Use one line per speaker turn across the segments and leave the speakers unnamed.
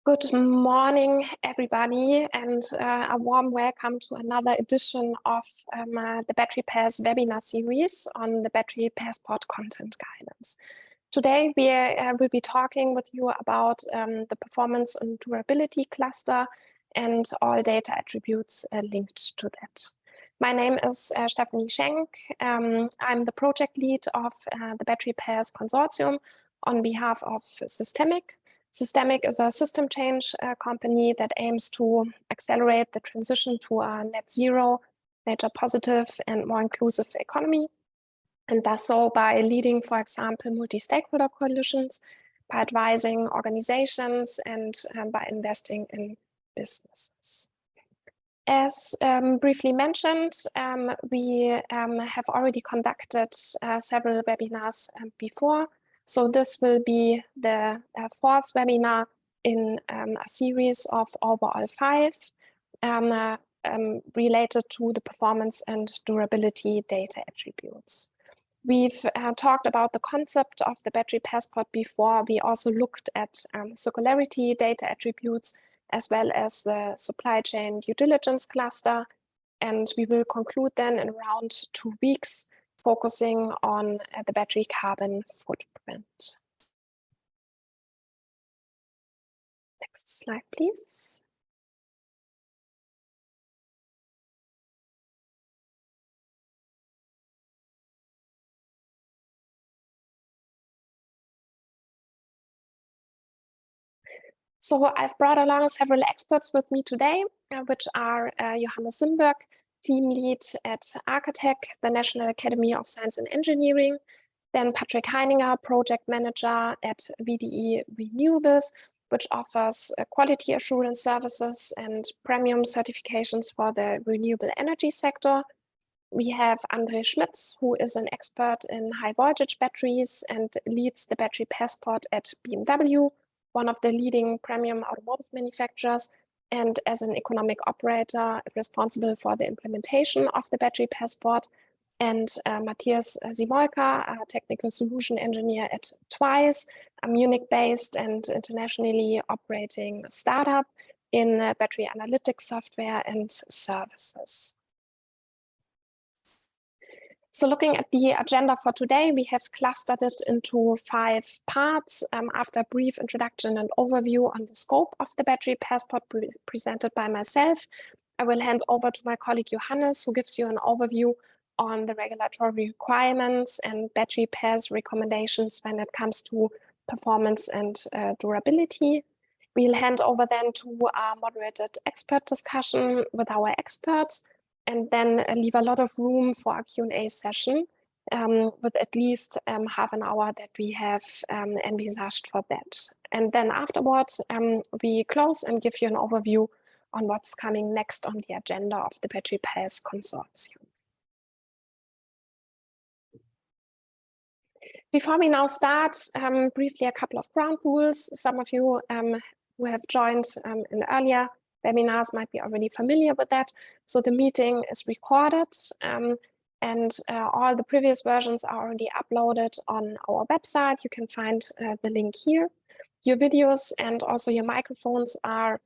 Good morning, everybody, and a warm welcome to another edition of the Battery Pairs webinar series on the Battery Passport content guidance. Today, we will be talking with you about the performance and durability cluster and all data attributes linked to that. My name is Stephanie Schenk. I'm the project lead of the Battery Pairs Consortium on behalf of Systemic. Systemic is a system change company that aims to accelerate the transition to a net zero, nature positive, and more inclusive economy, and does so by leading, for example, multi-stakeholder coalitions, by advising organizations, and by investing in businesses. As briefly mentioned, we have already conducted several webinars before. So this will be the fourth webinar in a series of overall 5 related to the performance and durability data attributes. We've talked about the concept of the battery passport before. We also looked at circularity data attributes as well as the supply chain due diligence cluster. And we will conclude then in around 2 weeks, focusing on the battery carbon footprint. Next slide, please. So I've brought along several experts with me today, which are Johannes Simberg, team lead at Arcatech, the National Academy of Science and Engineering, then Patrick Heininger, project manager at VDE Renewables, which offers quality assurance services and premium certifications for the renewable energy sector. We have André Schmitz, who is an expert in high voltage batteries and leads the battery passport at BMW, one of the leading premium automotive manufacturers, and as an economic operator responsible for the implementation of the battery passport. And Matthias Simolka, a technical solution engineer at Twice, a Munich-based and internationally operating startup in battery analytics software and services. So looking at the agenda for today, we have clustered it into 5 parts. After a brief introduction and overview on the scope of the battery passport presented by myself, I will hand over to my colleague Johannes, who gives you an overview on the regulatory requirements and battery pairs recommendations when it comes to performance and durability. We'll hand over then to a moderated expert discussion with our experts, and then leave a lot of room for a Q&A session with at least half an hour that we have envisaged for that. And then afterwards, we close and give you an overview on what's coming next on the agenda of the Battery Pairs Consortium. Before we now start, briefly a couple of ground rules. Some of you who have joined in earlier webinars might be already familiar with that. So the meeting is recorded and all the previous versions are already uploaded on our website. You can find the link here. Your videos and also your microphones are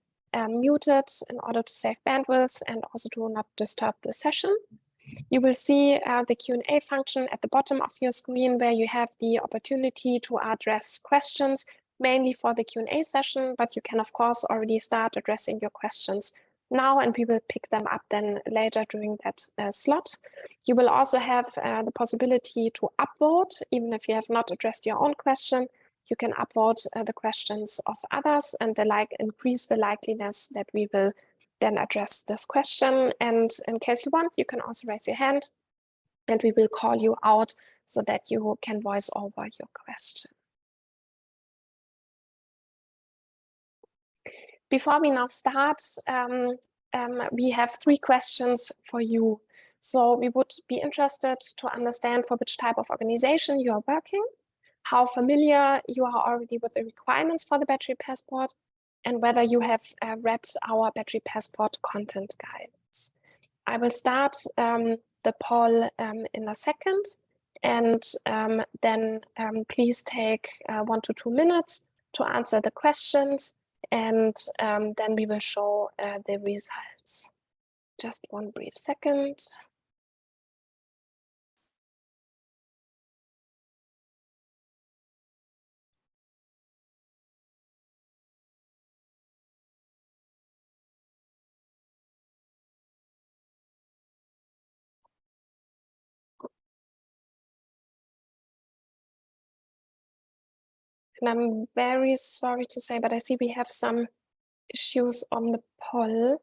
muted in order to save bandwidth and also to not disturb the session. You will see the Q&A function at the bottom of your screen where you have the opportunity to address questions mainly for the Q&A session, but you can of course already start addressing your questions now and we will pick them up then later during that slot. You will also have the possibility to upvote, even if you have not addressed your own question. You can upvote the questions of others and increase the likeliness that we will then address this question. And in case you want, you can also raise your hand and we will call you out so that you can voice over your question. Before we now start, we have 3 questions for you. So we would be interested to understand for which type of organization you are working, how familiar you are already with the requirements for the battery passport, and whether you have read our battery passport content guidance. I will start the poll in a second, and then please take 1 to 2 minutes to answer the questions. and then we will show the results. Just one brief second. And I'm very sorry to say, but I see we have some issues on the poll.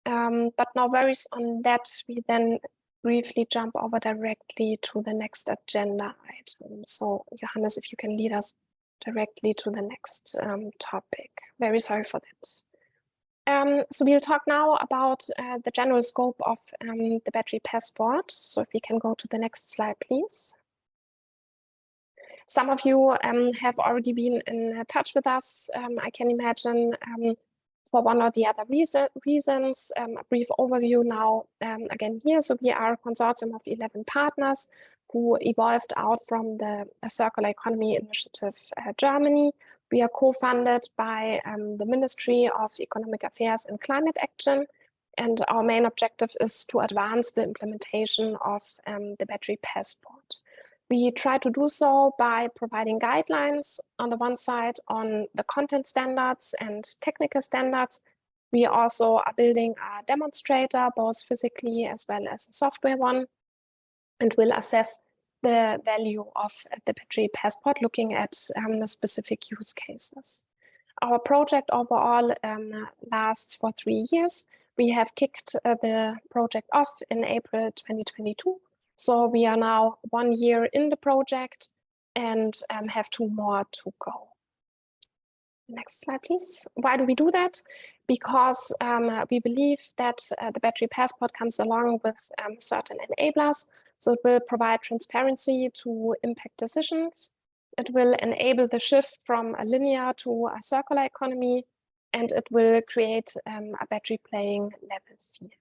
But no worries on that. We then briefly jump over directly to the next agenda item. So Johannes, if you can lead us directly to the next topic. Very sorry for that. So we'll talk now about the general scope of the battery passport. So if we can go to the next slide, please. Some of you have already been in touch with us, I can imagine, for one or the other reasons. A brief overview now again here. So we are a consortium of 11 partners who evolved out from the Circular Economy Initiative Germany. We are co-funded by the Ministry of Economic Affairs and Climate Action. And our main objective is to advance the implementation of the battery passport. We try to do so by providing guidelines on the one side on the content standards and technical standards. We also are building a demonstrator, both physically as well as a software one, and will assess the value of the battery passport looking at the specific use cases. Our project overall lasts for 3 years. We have kicked the project off in April 2022. So we are now 1 year in the project and have 2 more to go. Next slide, please. Why do we do that? Because we believe that the battery passport comes along with certain enablers. So it will provide transparency to impact decisions. It will enable the shift from a linear to a circular economy, and it will create a battery playing level field.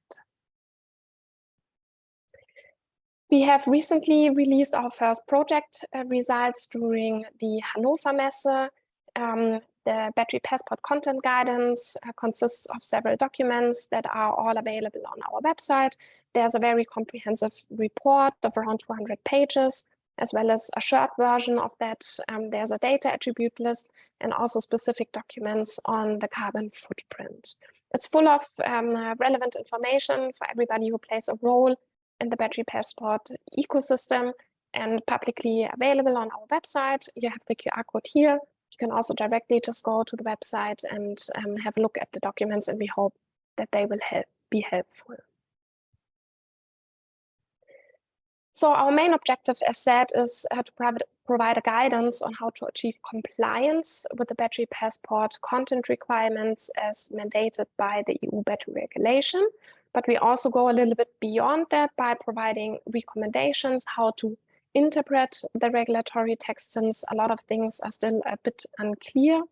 We have recently released our first project results during the Hannover Messe. The battery passport content guidance consists of several documents that are all available on our website. There's a very comprehensive report of around 200 pages, as well as a short version of that. There's a data attribute list and also specific documents on the carbon footprint. It's full of relevant information for everybody who plays a role in the battery passport ecosystem and publicly available on our website. You have the QR code here. You can also directly just go to the website and have a look at the documents, and we hope that they will be helpful. So our main objective, as said, is to provide a guidance on how to achieve compliance with the battery passport content requirements as mandated by the EU battery regulation. But we also go a little bit beyond that by providing recommendations how to interpret the regulatory text, since a lot of things are still a bit unclear,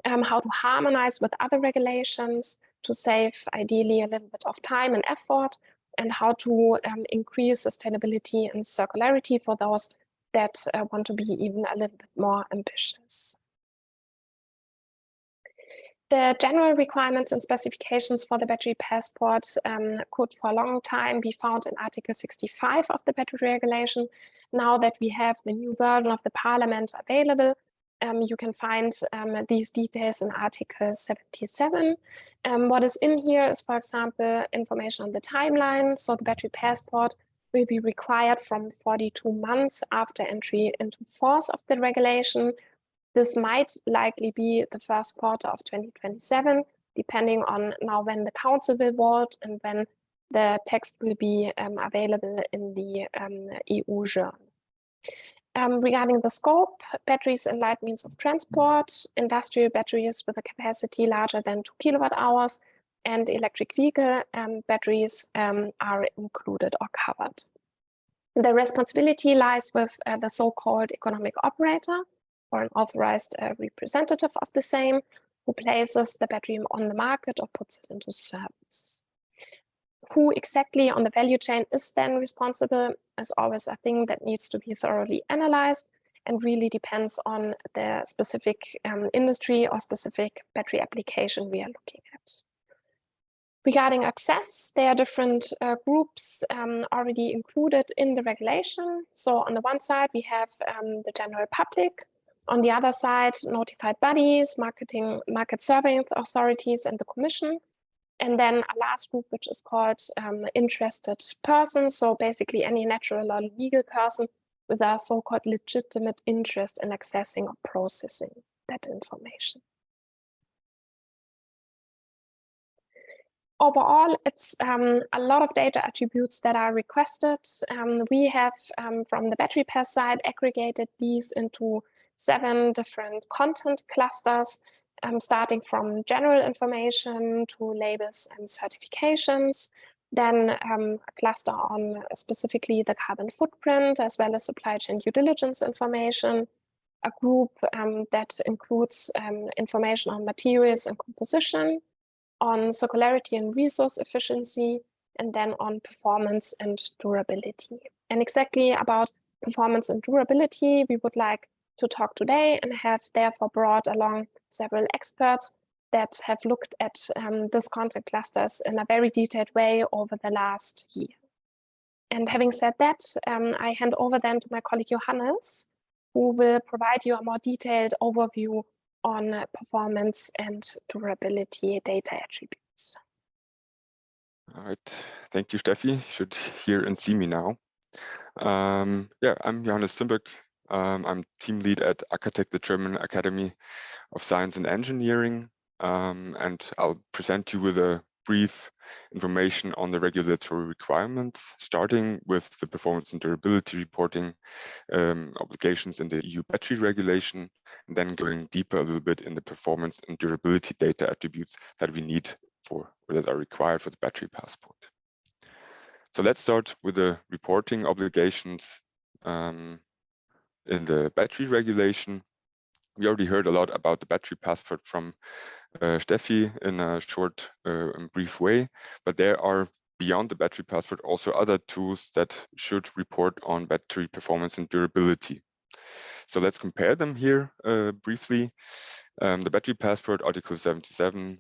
how to harmonize with other regulations to save ideally a little bit of time and effort, and how to increase sustainability and circularity for those that want to be even a little bit more ambitious. The general requirements and specifications for the battery passport could for a long time be found in Article 65 of the battery regulation. Now that we have the new version of the Parliament available, you can find these details in Article 77. What is in here is, for example, information on the timeline. So the battery passport will be required from 42 months after entry into force of the regulation. This might likely be the first quarter of 2027, depending on now when the Council will vote and when the text will be available in the EU journal. Regarding the scope, batteries and light means of transport, industrial batteries with a capacity larger than 2 kWh, and electric vehicle batteries are included or covered. The responsibility lies with the so-called economic operator, or an authorized representative of the same, who places the battery on the market or puts it into service. Who exactly on the value chain is then responsible is always a thing that needs to be thoroughly analyzed. and really depends on the specific industry or specific battery application we are looking at. Regarding access, there are different groups already included in the regulation. So on the one side, we have the general public. On the other side, notified bodies, market surveillance authorities, and the commission. And then a last group, which is called interested persons. So basically any natural or legal person with a so-called legitimate interest in accessing or processing that information. Overall, it's a lot of data attributes that are requested. We have, from the battery pass side, aggregated these into 7 different content clusters, starting from general information to labels and certifications, then a cluster on specifically the carbon footprint, as well as supply chain due diligence information, a group that includes information on materials and composition, on circularity and resource efficiency, and then on performance and durability. And exactly about performance and durability, we would like to talk today and have therefore brought along several experts that have looked at this content clusters in a very detailed way over the last year. And having said that, I hand over then to my colleague Johannes, who will provide you a more detailed overview on performance and durability data attributes.
All right, thank you, Steffi. You should hear and see me now. Yeah, I'm Johannes Zimbeck. I'm team lead at ACATEC, the German Academy of Science and Engineering, and I'll present you with a brief information on the regulatory requirements, starting with the performance and durability reporting obligations in the EU battery regulation, and then going deeper a little bit in the performance and durability data attributes that we need for, or that are required for the battery passport. So let's start with the reporting obligations in the battery regulation. We already heard a lot about the battery passport from Steffi in a short and brief way, but there are, beyond the battery passport, also other tools that should report on battery performance and durability. So let's compare them here briefly. The battery passport, Article 77,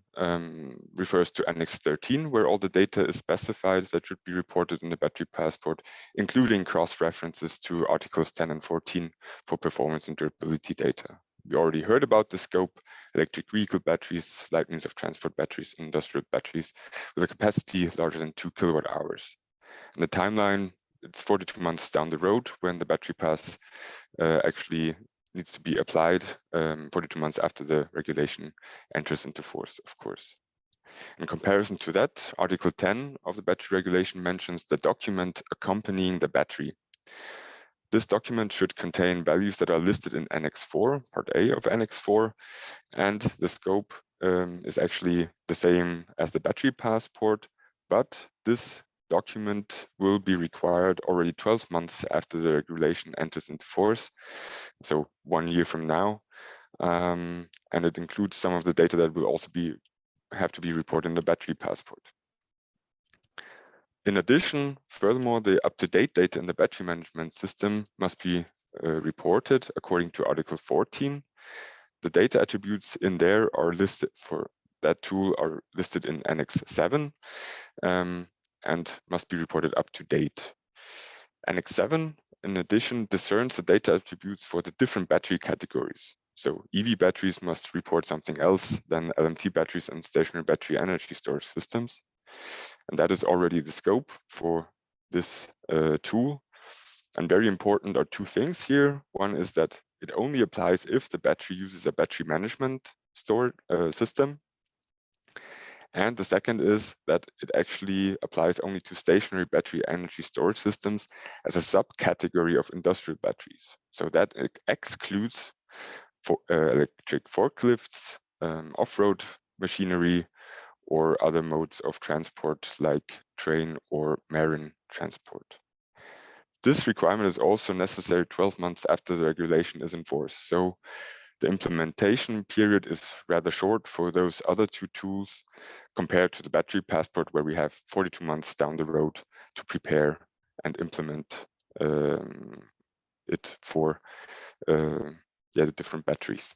refers to Annex 13, where all the data is specified that should be reported in the battery passport, including cross-references to Articles 10 and 14 for performance and durability data. We already heard about the scope: electric vehicle batteries, light means of transport batteries, industrial batteries with a capacity larger than 2 kilowatt hours. And the timeline, it's 42 months down the road when the battery pass actually needs to be applied, 42 months after the regulation enters into force, of course. In comparison to that, Article 10 of the battery regulation mentions the document accompanying the battery. This document should contain values that are listed in Annex 4, Part A of Annex 4, and the scope is actually the same as the battery passport, but this document will be required already 12 months after the regulation enters into force, so 1 year from now, and it includes some of the data that will also have to be reported in the battery passport. In addition, furthermore, the up-to-date data in the battery management system must be reported according to Article 14. The data attributes in there are listed for that tool are listed in Annex 7 and must be reported up to date. Annex 7, in addition, discerns the data attributes for the different battery categories. So EV batteries must report something else than LMT batteries and stationary battery energy storage systems. And that is already the scope for this tool. And very important are 2 things here. One is that it only applies if the battery uses a battery management system. And the second is that it actually applies only to stationary battery energy storage systems as a subcategory of industrial batteries. So that excludes electric forklifts, off-road machinery, or other modes of transport like train or marine transport. This requirement is also necessary 12 months after the regulation is in force. So the implementation period is rather short for those other 2 tools compared to the battery passport, where we have 42 months down the road to prepare and implement it for the different batteries.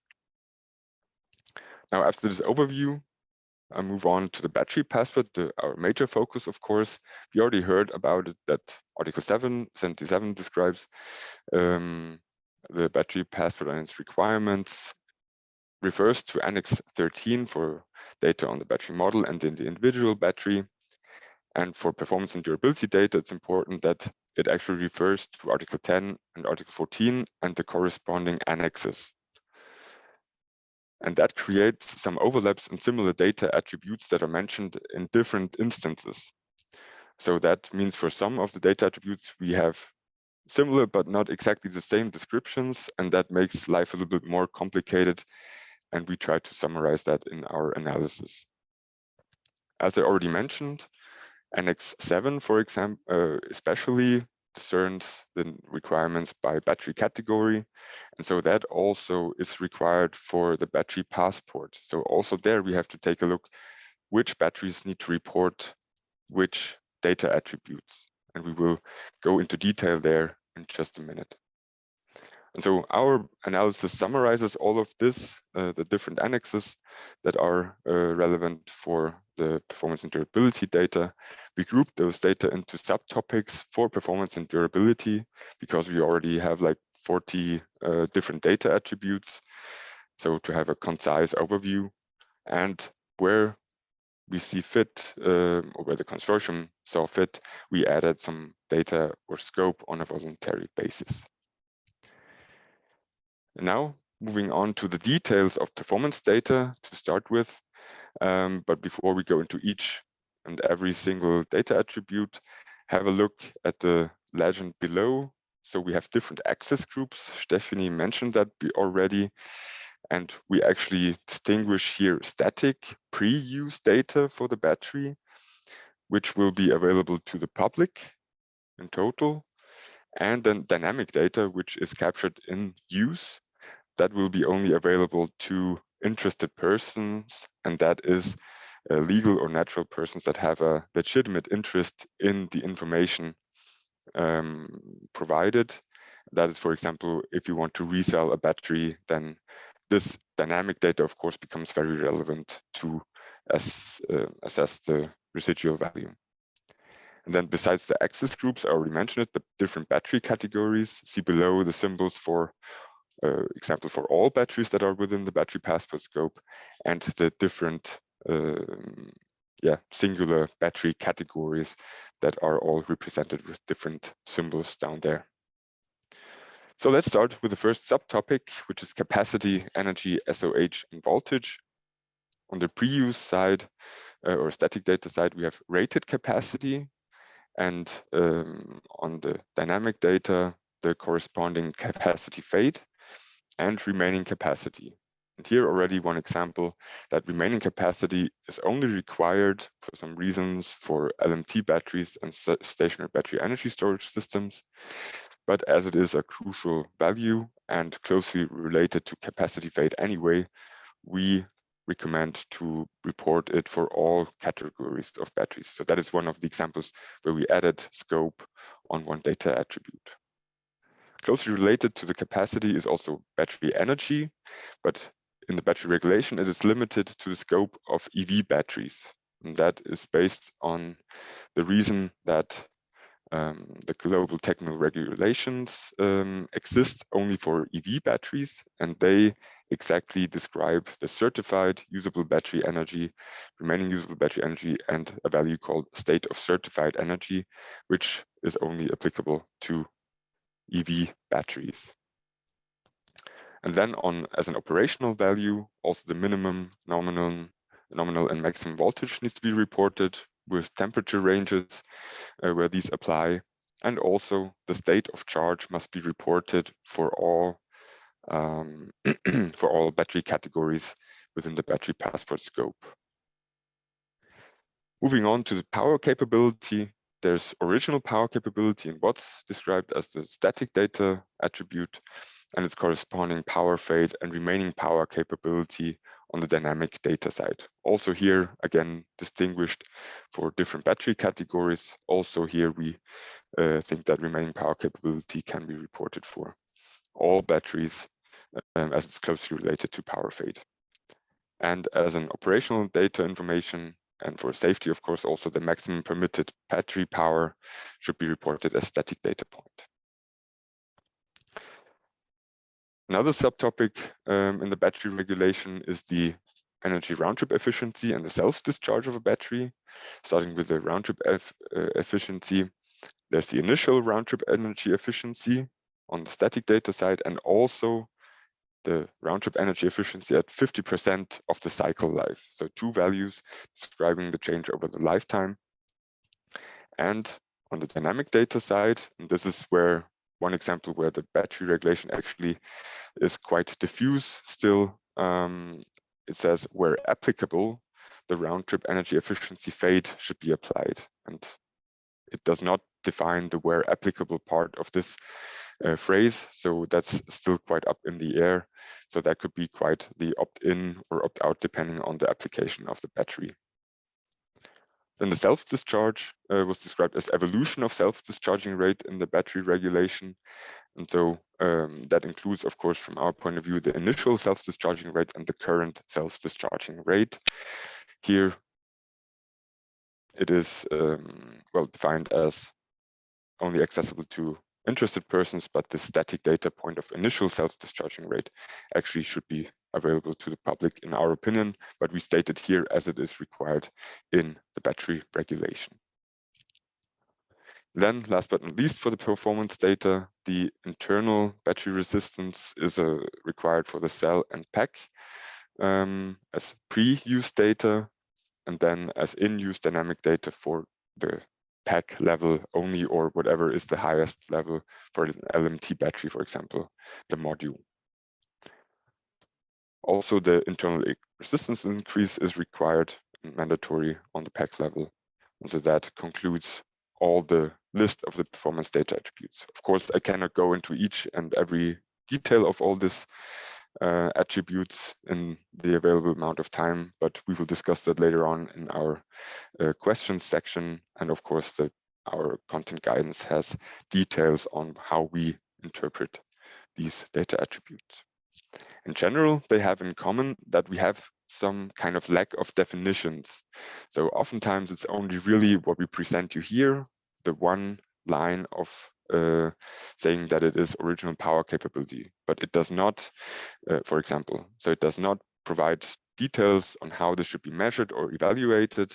Now, after this overview, I move on to the battery passport, our major focus, of course. We already heard about it, that Article 77 describes the battery passport and its requirements, refers to Annex 13 for data on the battery model and in the individual battery. And for performance and durability data, it's important that it actually refers to Article 10 and Article 14 and the corresponding annexes. And that creates some overlaps and similar data attributes that are mentioned in different instances. So that means for some of the data attributes, we have similar but not exactly the same descriptions, and that makes life a little bit more complicated. And we try to summarize that in our analysis. As I already mentioned, Annex 7, for example, especially discerns the requirements by battery category. And so that also is required for the battery passport. So also there we have to take a look which batteries need to report which data attributes. And we will go into detail there in just a minute. And so our analysis summarizes all of this, the different annexes that are relevant for the performance and durability data. We group those data into subtopics for performance and durability because we already have like 40 different data attributes. So to have a concise overview, and where we see fit, or where the consortium saw fit, we added some data or scope on a voluntary basis. And now moving on to the details of performance data to start with. But before we go into each and every single data attribute, have a look at the legend below. So we have different access groups. Stephanie mentioned that already. And we actually distinguish here static pre-use data for the battery, which will be available to the public in total. And then dynamic data, which is captured in use, that will be only available to interested persons, and that is legal or natural persons that have a legitimate interest in the information provided. That is, for example, if you want to resell a battery, then this dynamic data, of course, becomes very relevant to assess the residual value. And then besides the access groups, I already mentioned it, the different battery categories. See below the symbols for example for all batteries that are within the battery passport scope, and the different singular battery categories that are all represented with different symbols down there. So let's start with the first subtopic, which is capacity, energy, SOH, and voltage. On the pre-use side or static data side, we have rated capacity, and on the dynamic data, the corresponding capacity fade and remaining capacity. And here already one example that remaining capacity is only required for some reasons for LMT batteries and stationary battery energy storage systems. But as it is a crucial value and closely related to capacity fade anyway, we recommend to report it for all categories of batteries. So that is one of the examples where we added scope on one data attribute. Closely related to the capacity is also battery energy, but in the battery regulation, it is limited to the scope of EV batteries. And that is based on the reason that the global technical regulations exist only for EV batteries, and they exactly describe the certified usable battery energy, remaining usable battery energy, and a value called state of certified energy, which is only applicable to EV batteries. And then as an operational value, also the minimum, nominal and maximum voltage needs to be reported with temperature ranges where these apply. And also the state of charge must be reported for all for all battery categories within the battery passport scope. Moving on to the power capability, there's original power capability in what's described as the static data attribute, and its corresponding power fade and remaining power capability on the dynamic data side. Also here, again, distinguished for different battery categories. Also here, we think that remaining power capability can be reported for all batteries as it's closely related to power fade. And as an operational data information, and for safety, of course, also the maximum permitted battery power should be reported as static data point. Another subtopic in the battery regulation is the energy round-trip efficiency and the self-discharge of a battery. Starting with the round-trip efficiency, there's the initial round-trip energy efficiency on the static data side, and also the round-trip energy efficiency at 50% of the cycle life. So two values describing the change over the lifetime. And on the dynamic data side, and this is where one example where the battery regulation actually is quite diffuse still, it says where applicable, the round-trip energy efficiency fade should be applied. And it does not define the where applicable part of this phrase, so that's still quite up in the air. So that could be quite the opt-in or opt-out depending on the application of the battery. Then the self-discharge was described as evolution of self-discharging rate in the battery regulation. And so that includes, of course, from our point of view, the initial self-discharging rate and the current self-discharging rate. Here, it is well defined as only accessible to interested persons, but the static data point of initial self-discharging rate actually should be available to the public, in our opinion, but we state it here as it is required in the battery regulation. Then, last but not least, for the performance data, the internal battery resistance is required for the cell and pack as pre-use data, and then as in-use dynamic data for the pack level only, or whatever is the highest level for an LMT battery, for example, the module. Also, the internal resistance increase is required and mandatory on the pack level. And so that concludes all the list of the performance data attributes. Of course, I cannot go into each and every detail of all this attributes in the available amount of time, but we will discuss that later on in our questions section. And of course, our content guidance has details on how we interpret these data attributes. In general, they have in common that we have some kind of lack of definitions. So oftentimes it's only really what we present you here, the one line of saying that it is original power capability, but it does not, for example, so it does not provide details on how this should be measured or evaluated.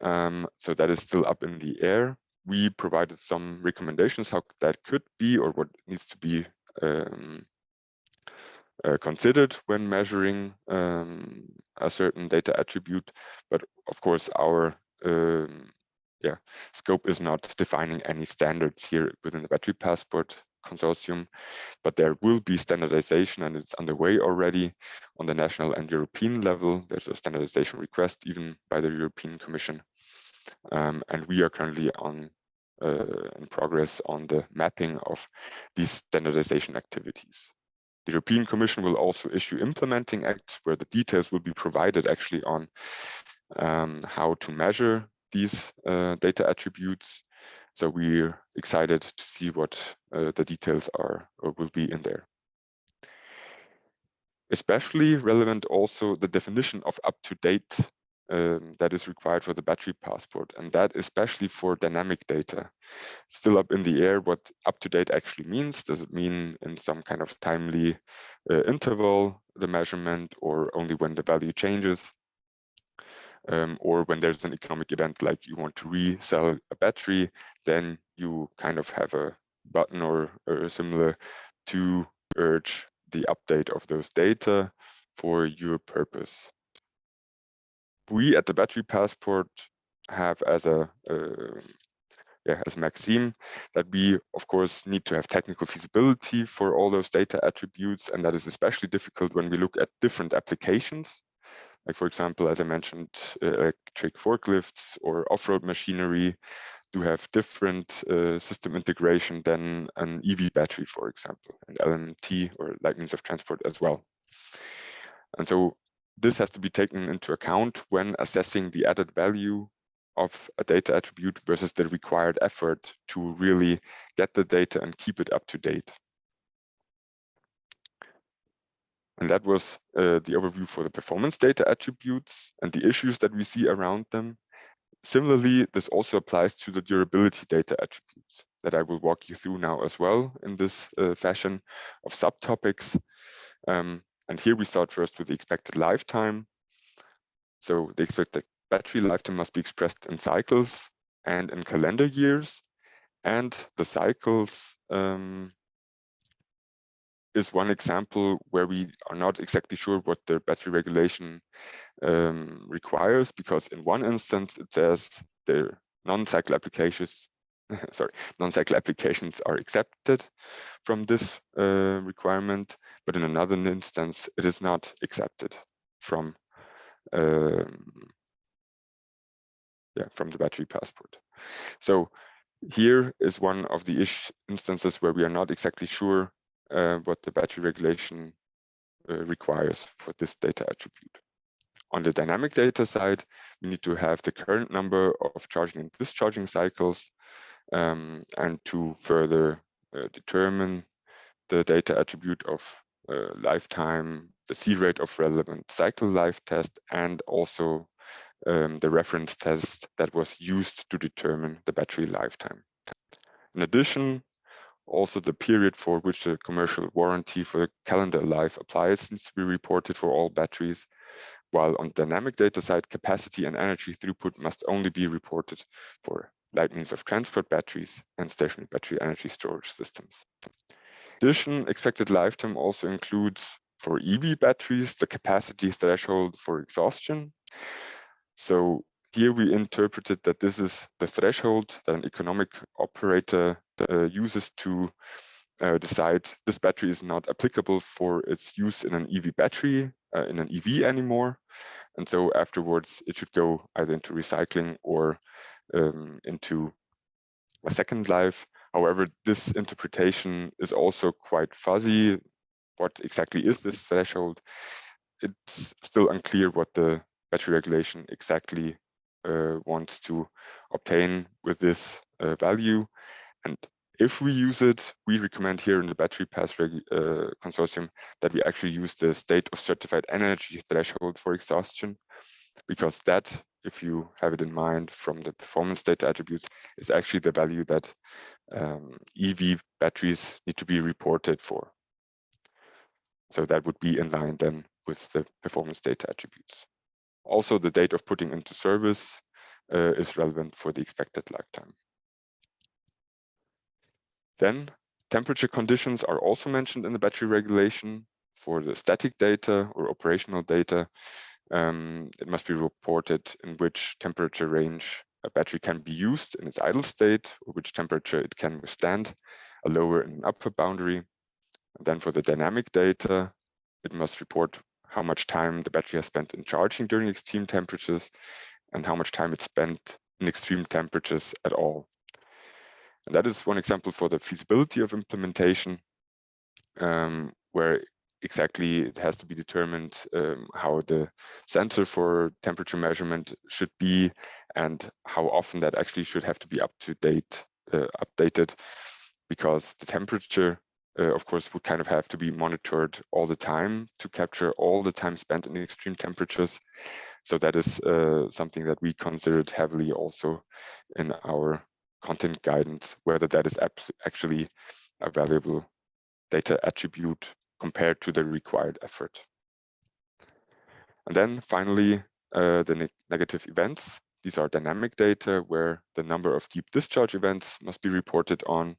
So that is still up in the air. We provided some recommendations how that could be or what needs to be considered when measuring a certain data attribute, but of course our scope is not defining any standards here within the Battery Passport Consortium, but there will be standardization, and it's underway already on the national and European level. There's a standardization request even by the European Commission, and we are currently in progress on the mapping of these standardization activities. The European Commission will also issue implementing acts where the details will be provided actually on how to measure these data attributes. So we're excited to see what the details are or will be in there. Especially relevant also the definition of up-to-date that is required for the Battery Passport, and that especially for dynamic data. Still up in the air what up-to-date actually means. Does it mean in some kind of timely interval, the measurement, or only when the value changes? Or when there's an economic event like you want to resell a battery, then you kind of have a button or similar to urge the update of those data for your purpose. We at the Battery Passport have as a maxim that we, of course, need to have technical feasibility for all those data attributes, and that is especially difficult when we look at different applications. Like, for example, as I mentioned, electric forklifts or off-road machinery do have different system integration than an EV battery, for example, and LMT or light means of transport as well. And so this has to be taken into account when assessing the added value of a data attribute versus the required effort to really get the data and keep it up to date. And that was the overview for the performance data attributes and the issues that we see around them. Similarly, this also applies to the durability data attributes that I will walk you through now as well in this fashion of subtopics. And here we start first with the expected lifetime. So the expected battery lifetime must be expressed in cycles and in calendar years. And the cycles is one example where we are not exactly sure what the battery regulation requires, because in one instance it says the non-cycle applications non-cycle applications are accepted from this requirement, but in another instance it is not accepted from the battery passport. So here is one of the instances where we are not exactly sure what the battery regulation requires for this data attribute. On the dynamic data side, we need to have the current number of charging and discharging cycles, and to further determine the data attribute of lifetime, the C-rate of relevant cycle life test, and also the reference test that was used to determine the battery lifetime. In addition, also the period for which the commercial warranty for the calendar life applies needs to be reported for all batteries, while on the dynamic data side, capacity and energy throughput must only be reported for light means of transport batteries and stationary battery energy storage systems. In addition, expected lifetime also includes for EV batteries the capacity threshold for exhaustion. So here we interpreted that this is the threshold that an economic operator uses to decide this battery is not applicable for its use in an EV battery, in an EV anymore. And so afterwards, it should go either into recycling or into a second life. However, this interpretation is also quite fuzzy. What exactly is this threshold? It's still unclear what the battery regulation exactly wants to obtain with this value. And if we use it, we recommend here in the Battery Pass Consortium that we actually use the state of certified energy threshold for exhaustion, because that, if you have it in mind from the performance data attributes, is actually the value that EV batteries need to be reported for. So that would be in line then with the performance data attributes. Also, the date of putting into service is relevant for the expected lifetime. Then temperature conditions are also mentioned in the battery regulation. For the static data or operational data, it must be reported in which temperature range a battery can be used in its idle state, or which temperature it can withstand, a lower and an upper boundary. And then for the dynamic data, it must report how much time the battery has spent in charging during extreme temperatures and how much time it spent in extreme temperatures at all. And that is one example for the feasibility of implementation, where exactly it has to be determined how the sensor for temperature measurement should be and how often that actually should have to be updated, because the temperature, of course, would kind of have to be monitored all the time to capture all the time spent in extreme temperatures. So that is something that we considered heavily also in our content guidance, whether that is actually a valuable data attribute compared to the required effort. And then finally, the negative events. These are dynamic data where the number of deep discharge events must be reported on.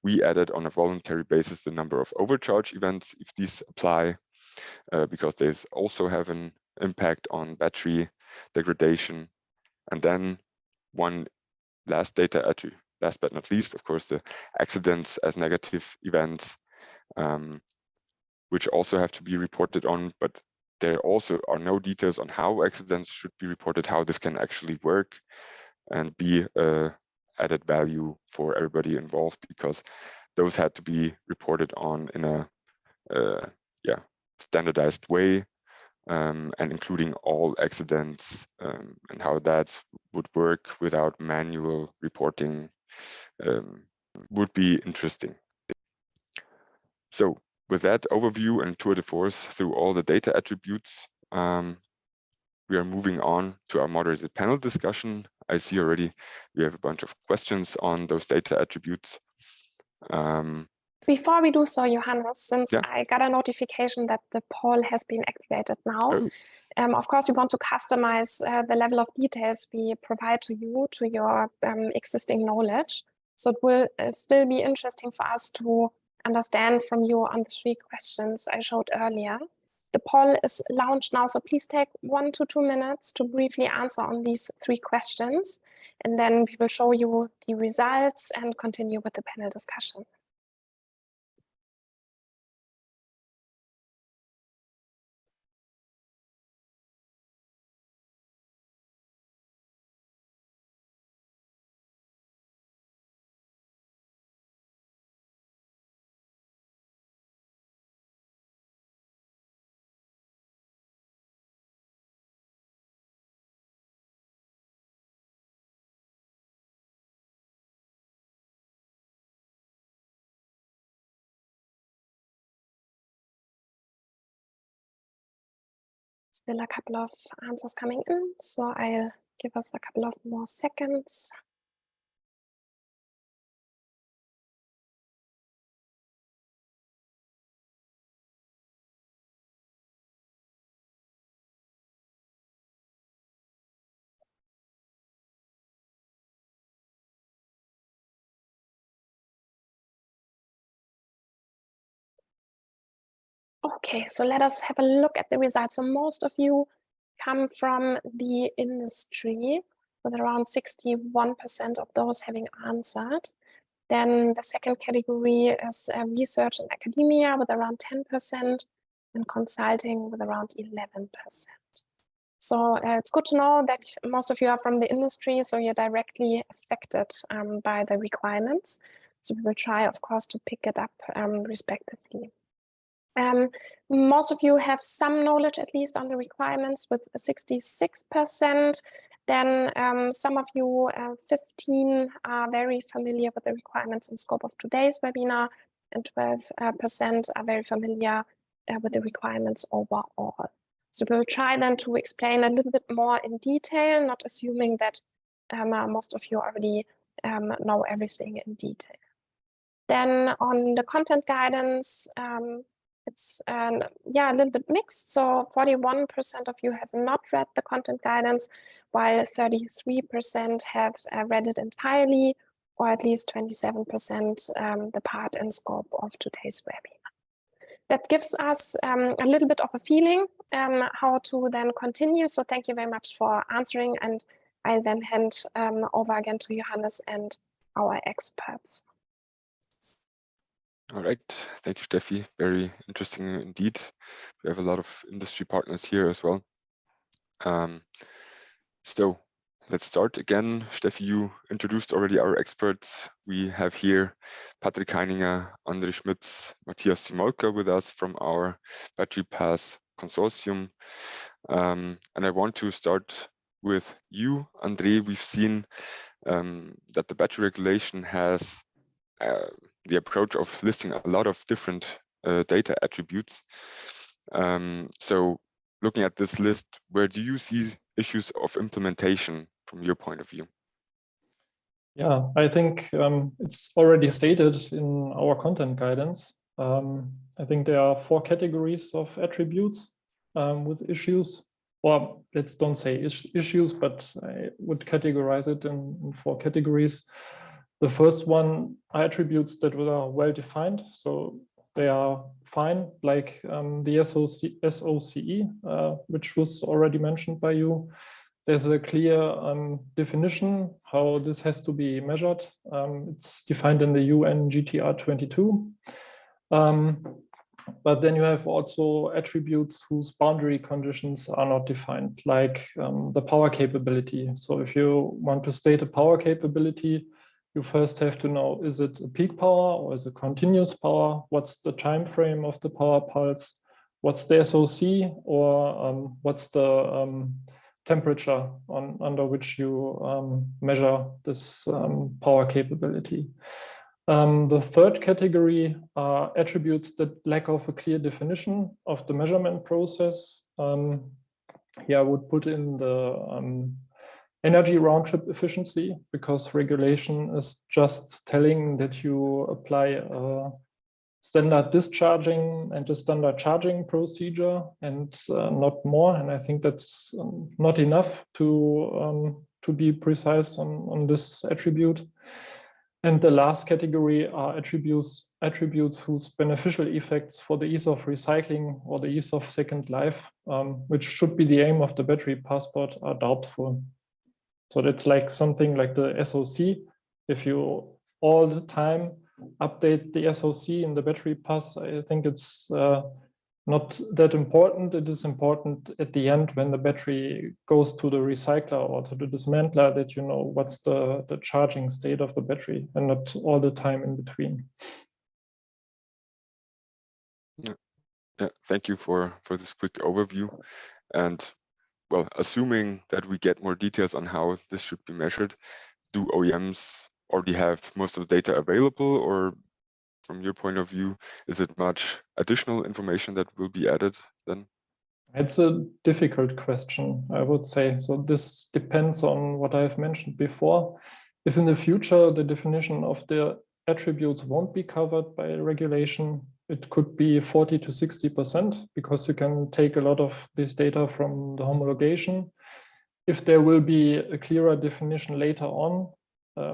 We added on a voluntary basis the number of overcharge events if these apply, because they also have an impact on battery degradation. And then one last data attribute, last but not least, of course, the accidents as negative events, which also have to be reported on, but there also are no details on how accidents should be reported, how this can actually work and be added value for everybody involved, because those had to be reported on in a standardized way, and including all accidents, and how that would work without manual reporting would be interesting. So with that overview and tour de force through all the data attributes, we are moving on to our moderated panel discussion. I see already we have a bunch of questions on those data attributes.
Before we do so, Johannes, since
Yeah.
I got a notification that the poll has been activated now, of course, we want to customize the level of details we provide to you, to your existing knowledge. So it will still be interesting for us to understand from you on the 3 questions I showed earlier. The poll is launched now, so please take 1 to 2 minutes to briefly answer on these 3 questions, and then we will show you the results and continue with the panel discussion. Still a couple of answers coming in, so I'll give us a couple of more seconds. Okay, so let us have a look at the results. So most of you come from the industry, with around 61% of those having answered. Then the second category is research and academia with around 10% and consulting with around 11%. So it's good to know that most of you are from the industry, so you're directly affected by the requirements. So we will try, of course, to pick it up respectively. Most of you have some knowledge, at least on the requirements, with 66%. Then some of you, 15, are very familiar with the requirements and scope of today's webinar, and 12% are very familiar with the requirements overall. So we'll try then to explain a little bit more in detail, not assuming that most of you already know everything in detail. Then on the content guidance, it's a little bit mixed. So 41% of you have not read the content guidance, while 33% have read it entirely, or at least 27% the part and scope of today's webinar. That gives us a little bit of a feeling how to then continue. So thank you very much for answering, and I'll then hand over again to Johannes and our experts.
All right, thank you, Steffi. Very interesting indeed. We have a lot of industry partners here as well. So let's start again. Steffi, you introduced already our experts. We have here Patrick Heininger, André Schmitz, Matthias Simolka with us from our Battery Pass Consortium. And I want to start with you, André. We've seen that the battery regulation has the approach of listing a lot of different data attributes. So looking at this list, where do you see issues of implementation from your point of view?
Yeah, I think it's already stated in our content guidance. I think there are 4 categories of attributes with issues. Or let's don't say issues, but I would categorize it in 4 categories. The first one are attributes that are well defined, so they are fine, like the SOCE, which was already mentioned by you. There's a clear definition how this has to be measured. It's defined in the UN GTR 22. But then you have also attributes whose boundary conditions are not defined, like the power capability. So if you want to state a power capability, you first have to know, is it a peak power or is it continuous power? What's the time frame of the power pulse? What's the SOC, or what's the temperature under which you measure this power capability? The third category are attributes that lack of a clear definition of the measurement process. Here I would put in the energy round trip efficiency, because regulation is just telling that you apply a standard discharging and a standard charging procedure and not more. And I think that's not enough to be precise on this attribute. And the last category are attributes whose beneficial effects for the ease of recycling or the ease of second life, which should be the aim of the battery passport, are doubtful. So that's like something like the SOC. If you all the time update the SOC in the battery pass, I think it's not that important. It is important at the end when the battery goes to the recycler or to the dismantler that you know what's the charging state of the battery, and not all the time in between.
Yeah, thank you for this quick overview. And well, assuming that we get more details on how this should be measured, do OEMs already have most of the data available, or from your point of view, is it much additional information that will be added then?
It's a difficult question, I would say. So this depends on what I've mentioned before. If in the future the definition of the attributes won't be covered by regulation, it could be 40 to 60%, because you can take a lot of this data from the homologation. If there will be a clearer definition later on,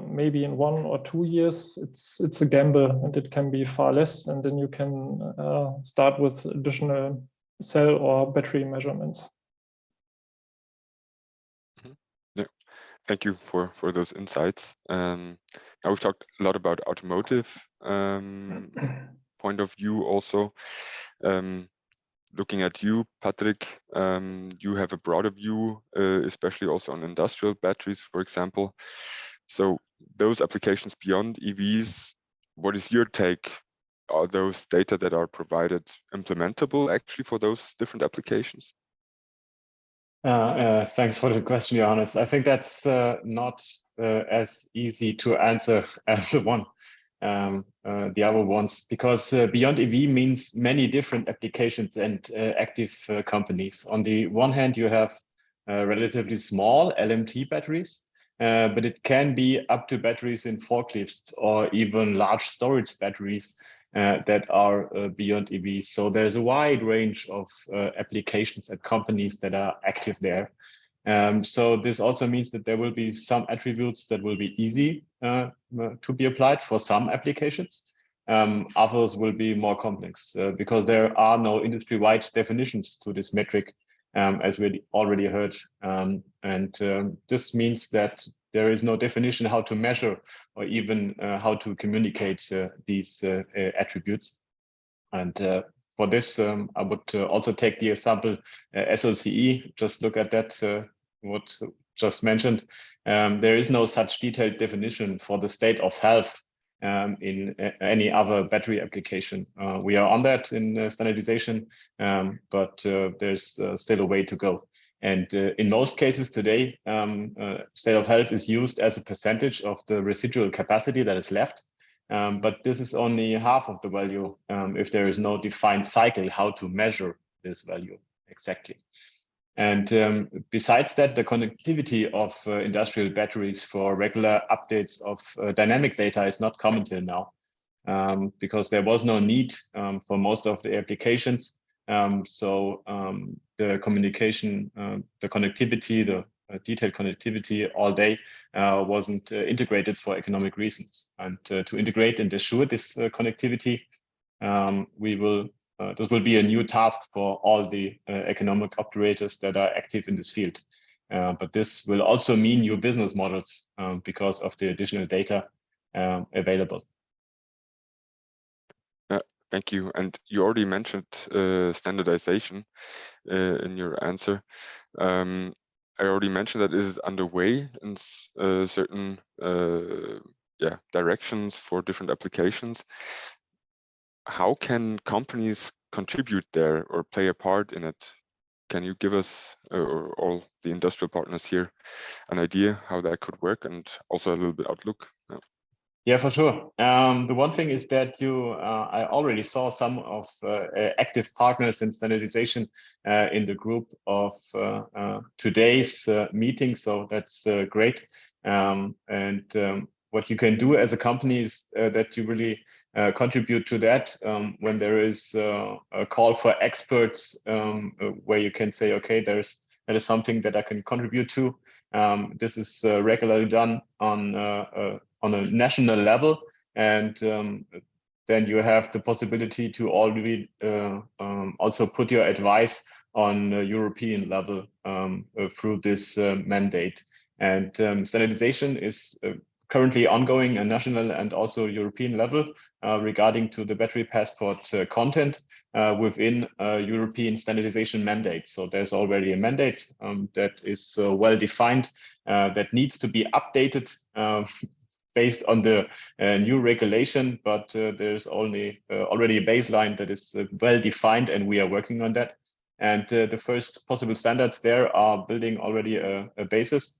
maybe in 1 or 2 years, it's a gamble, and it can be far less, and then you can start with additional cell or battery measurements.
Yeah, thank you for those insights. Now we've talked a lot about automotive point of view also. Looking at you, Patrick, you have a broader view, especially also on industrial batteries, for example. So those applications beyond EVs, what is your take? Are those data that are provided implementable actually for those different applications?
Thanks for the question, Johannes. I think that's not as easy to answer as the other ones, because beyond EV means many different applications and active companies. On the one hand, you have relatively small LMT batteries, but it can be up to batteries in forklifts or even large storage batteries that are beyond EVs. So there's a wide range of applications and companies that are active there. So this also means that there will be some attributes that will be easy to be applied for some applications. Others will be more complex because there are no industry-wide definitions to this metric, as we already heard. This means that there is no definition how to measure or even how to communicate these attributes. And for this, I would also take the example SLCE. Just look at that, what just mentioned. There is no such detailed definition for the state of health in any other battery application. We are on that in standardization, but there's still a way to go. And in most cases today, state of health is used as a percentage of the residual capacity that is left. But this is only half of the value if there is no defined cycle how to measure this value exactly. And besides that, the connectivity of industrial batteries for regular updates of dynamic data is not common till now, because there was no need for most of the applications. The communication, the connectivity, the detailed connectivity all day wasn't integrated for economic reasons. And to integrate and assure this connectivity, this will be a new task for all the economic operators that are active in this field. But this will also mean new business models because of the additional data available.
Thank you. And you already mentioned standardization in your answer. I already mentioned that it is underway in certain directions for different applications. How can companies contribute there or play a part in it? Can you give us, or all the industrial partners here, an idea how that could work, and also a little bit outlook?
Yeah, for sure. The one thing is that I already saw some of active partners in standardization in the group of today's meeting. So that's great. What you can do as a company is that you really contribute to that when there is a call for experts where you can say, okay, that is something that I can contribute to. This is regularly done on a national level, and then you have the possibility to already also put your advice on a European level through this mandate. And standardization is currently ongoing at national and also European level regarding to the battery passport content within a European standardization mandate. So there's already a mandate that is well defined that needs to be updated based on the new regulation, but there's only already a baseline that is well defined, and we are working on that. And the first possible standards there are building already a basis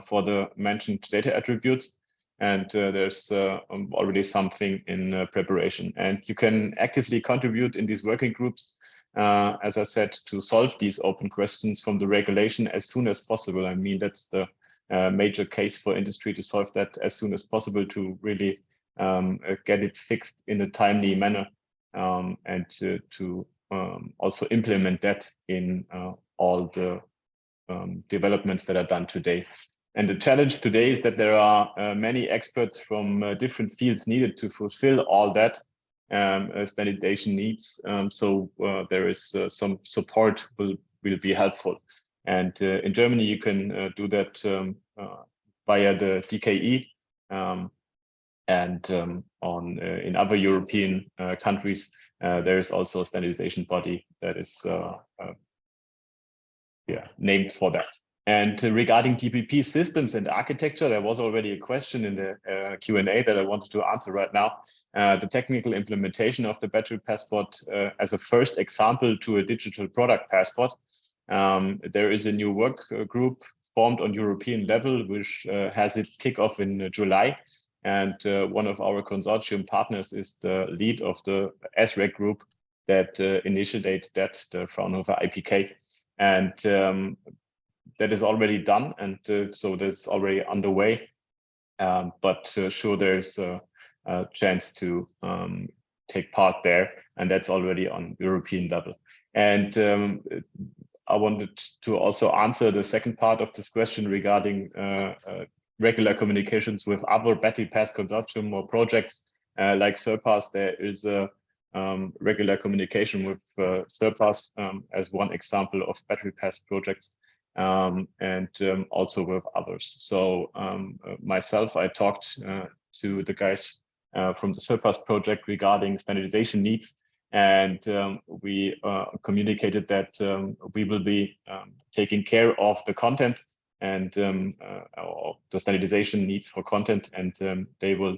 for the mentioned data attributes. And there's already something in preparation. And you can actively contribute in these working groups, as I said, to solve these open questions from the regulation as soon as possible. I mean, that's the major case for industry, to solve that as soon as possible, to really get it fixed in a timely manner, and to also implement that in all the developments that are done today. And the challenge today is that there are many experts from different fields needed to fulfill all that standardization needs. So there is some support will be helpful. And in Germany, you can do that via the DKE, and in other European countries, there is also a standardization body that is named for that. And regarding DPP systems and architecture, there was already a question in the Q&A that I wanted to answer right now. The technical implementation of the battery passport as a first example to a digital product passport. There is a new work group formed on European level, which has its kickoff in July. And one of our consortium partners is the lead of the SREC group that initiated that, the Fraunhofer IPK. And that is already done, and so that's already underway. But sure, there's a chance to take part there, and that's already on European level. And I wanted to also answer the second part of this question regarding regular communications with other battery pass consortium or projects like SURPASS. There is a regular communication with SURPASS as one example of battery pass projects, and also with others. So myself, I talked to the guys from the SURPASS project regarding standardization needs, and we communicated that we will be taking care of the content and the standardization needs for content, and they will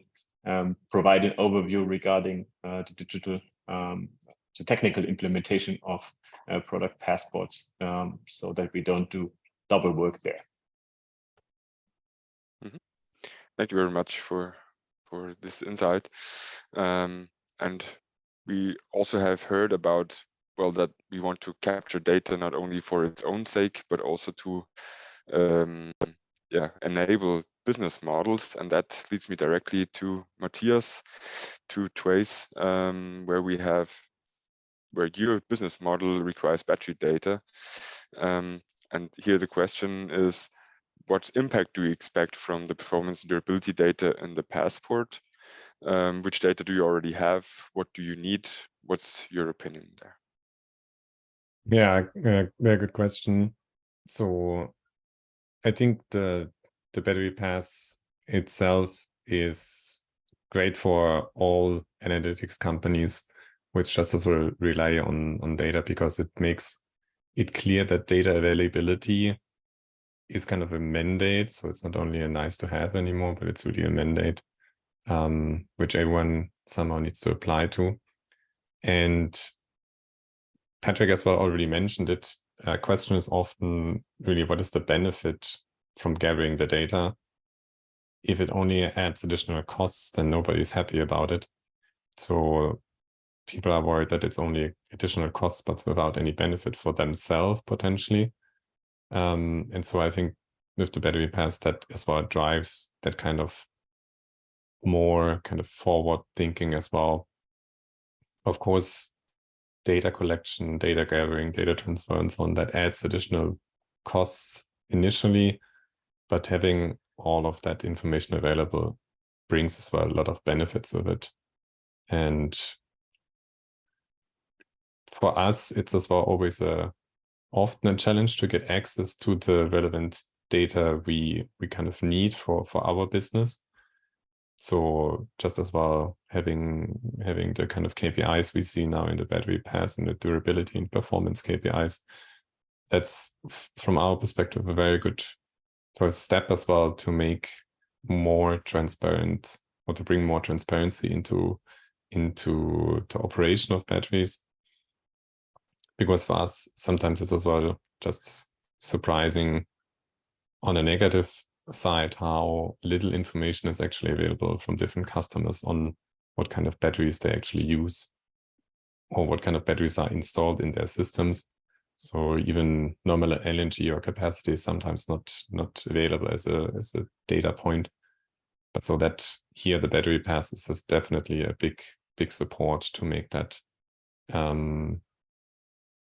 provide an overview regarding the digital, the technical implementation of product passports, so that we don't do double work there.
Mm-hmm. Thank you very much for this insight. And we also have heard about, well, that we want to capture data not only for its own sake, but also to enable business models. And that leads me directly to Matthias, to Trace, where your business model requires battery data. And here the question is, what impact do you expect from the performance and durability data in the passport? Which data do you already have? What do you need? What's your opinion there?
Yeah, very good question. So I think the battery pass itself is great for all analytics companies, which just as well rely on data, because it makes it clear that data availability is kind of a mandate. So it's not only a nice to have anymore, but it's really a mandate, which everyone somehow needs to apply to. And Patrick as well already mentioned it. Question is often really, what is the benefit from gathering the data? if it only adds additional costs, then nobody's happy about it. So people are worried that it's only additional costs, but without any benefit for themselves potentially. And so I think with the battery pass, that as well drives that kind of more kind of forward thinking as well. Of course, data collection, data gathering, data transfer, and so on, that adds additional costs initially, but having all of that information available brings as well a lot of benefits with it. And for us, it's as well always often a challenge to get access to the relevant data we kind of need for our business. So just as well having the kind of KPIs we see now in the battery pass and the durability and performance KPIs, that's from our perspective a very good first step as well to make more transparent, or to bring more transparency into the operation of batteries. Because for us, sometimes it's as well just surprising on a negative side how little information is actually available from different customers on what kind of batteries they actually use or what kind of batteries are installed in their systems. So even normal LNG or capacity is sometimes not available as a data point. But so that here the battery passes is definitely a big support to make that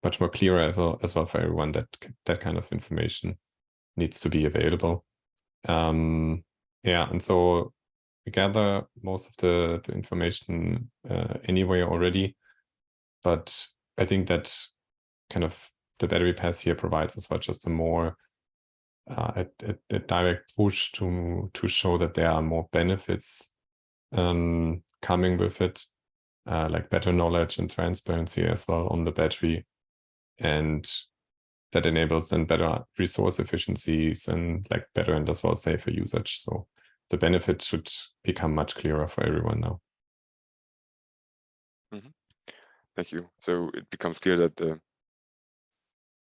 much more clear as well for everyone that that kind of information needs to be available. Yeah, and so we gather most of the information anyway already, but I think that kind of the battery pass here provides as well just a more a direct push to show that there are more benefits coming with it, like better knowledge and transparency as well on the battery, and that enables then better resource efficiencies and like better and as well safer usage. So the benefit should become much clearer for everyone now.
Mm-hmm. Thank you. So it becomes clear that the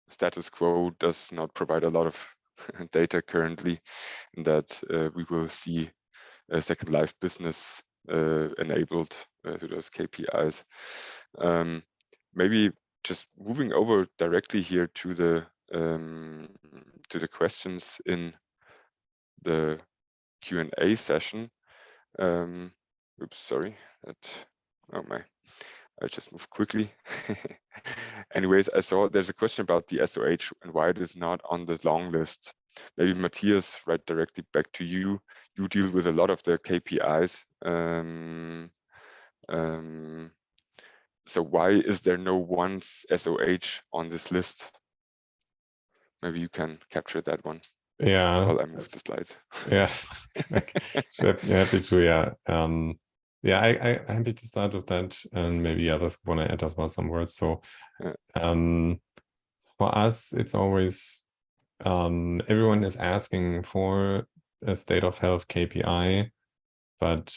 status quo does not provide a lot of data currently, and that we will see a Second Life business enabled to those KPIs. Maybe just moving over directly here to the questions in the Q&A session. Oops, sorry. I just moved quickly. Anyways, I saw there's a question about the SOH and why it is not on the long list. Maybe Matthias, right directly back to you. You deal with a lot of the KPIs. So why is there no one SOH on this list? Maybe you can capture that one.
Yeah.
While I move the slides.
Yeah. Happy to. Yeah. Yeah, I'm happy to start with that, and maybe others want to add as well some words. So, for us, it's always everyone is asking for a state of health KPI, but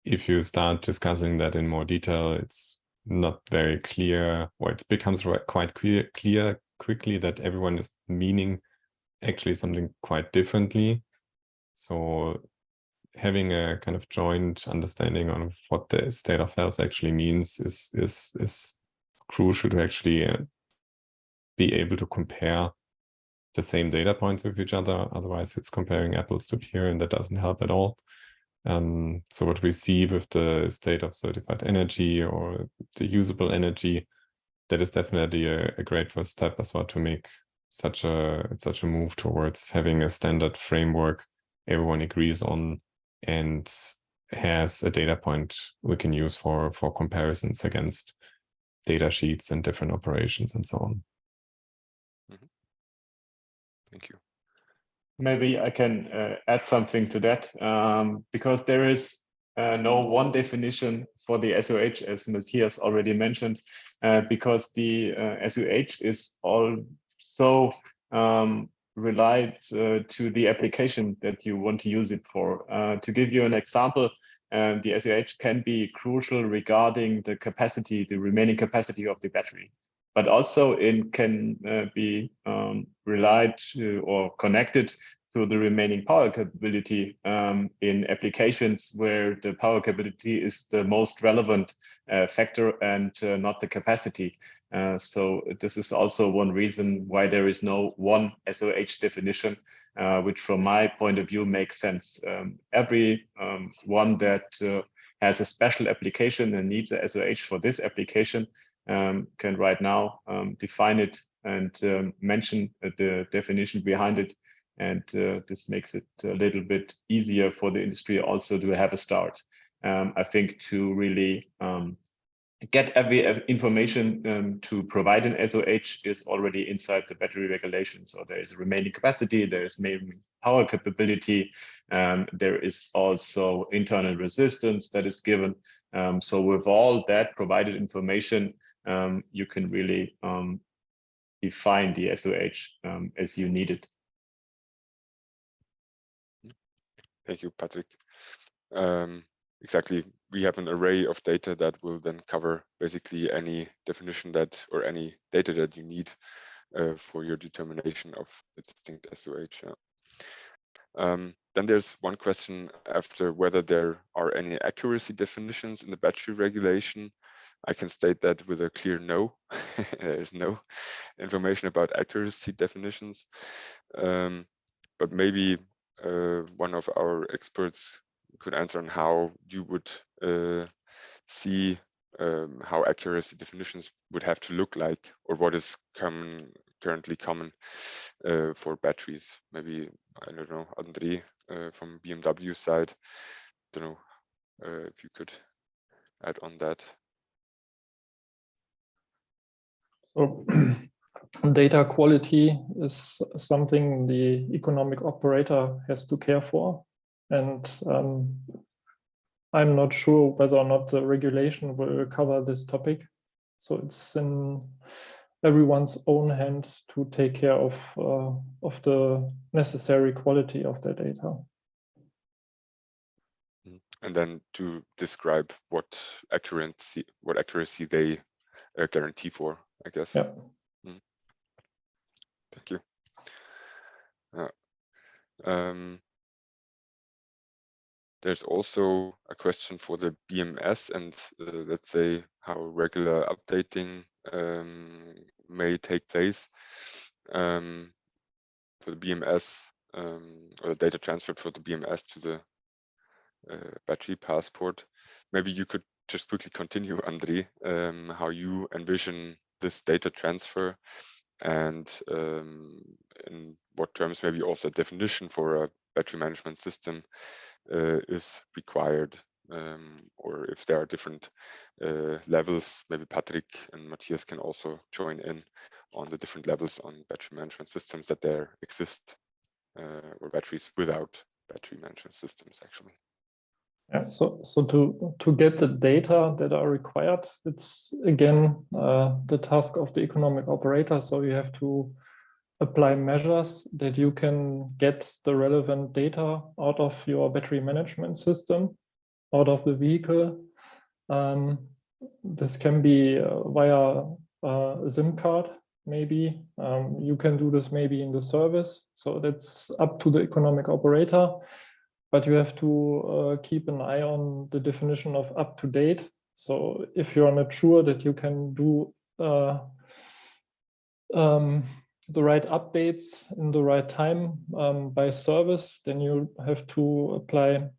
if you start discussing that in more detail, it's not very clear, or it becomes quite clear quickly that everyone is meaning actually something quite differently. So having a kind of joint understanding on what the state of health actually means is crucial to actually be able to compare the same data points with each other. Otherwise, it's comparing apples to pear, and that doesn't help at all. So what we see with the state of certified energy or the usable energy, that is definitely a great first step as well to make such a move towards having a standard framework everyone agrees on and has a data point we can use for comparisons against data sheets and different operations and so on.
Mm-hmm. Thank you.
Maybe I can add something to that, because there is no one definition for the SOH, as Matthias already mentioned, because the SOH is also relied to the application that you want to use it for. To give you an example, the SOH can be crucial regarding the capacity, the remaining capacity of the battery, but also it can be relied to or connected to the remaining power capability in applications where the power capability is the most relevant factor and not the capacity. So this is also one reason why there is no one SOH definition, which from my point of view makes sense. Every one that has a special application and needs a SOH for this application can right now define it and mention the definition behind it. And this makes it a little bit easier for the industry also to have a start. I think to really get every information to provide an SOH is already inside the battery regulation. So there is a remaining capacity, there is maybe power capability, there is also internal resistance that is given. So with all that provided information, you can really define the SOH as you need it.
Thank you, Patrick. Exactly, we have an array of data that will then cover basically any definition that or any data that you need for your determination of the distinct SOH. Then there's one question after whether there are any accuracy definitions in the battery regulation. I can state that with a clear no. There is no information about accuracy definitions, but maybe one of our experts could answer on how you would see how accuracy definitions would have to look like, or what is currently common for batteries. Maybe, I don't know, André from BMW side, don't know if you could add on that.
So data quality is something the economic operator has to care for. And I'm not sure whether or not the regulation will cover this topic. So it's in everyone's own hand to take care of the necessary quality of their data.
And then to describe what accuracy they guarantee for, I guess.
Yeah.
Thank you. There's also a question for the BMS and let's say how regular updating may take place for the BMS or the data transfer for the BMS to the battery passport. Maybe you could just quickly continue, André, how you envision this data transfer and in what terms maybe also a definition for a battery management system is required, or if there are different levels. Maybe Patrick and Matthias can also join in on the different levels on battery management systems that there exist, or batteries without battery management systems actually.
Yeah, so to get the data that are required, it's again the task of the economic operator. So you have to apply measures that you can get the relevant data out of your battery management system, out of the vehicle. This can be via a SIM card, maybe. You can do this maybe in the service. So that's up to the economic operator. But you have to keep an eye on the definition of up to date. So if you're not sure that you can do the right updates in the right time by service, then you have to apply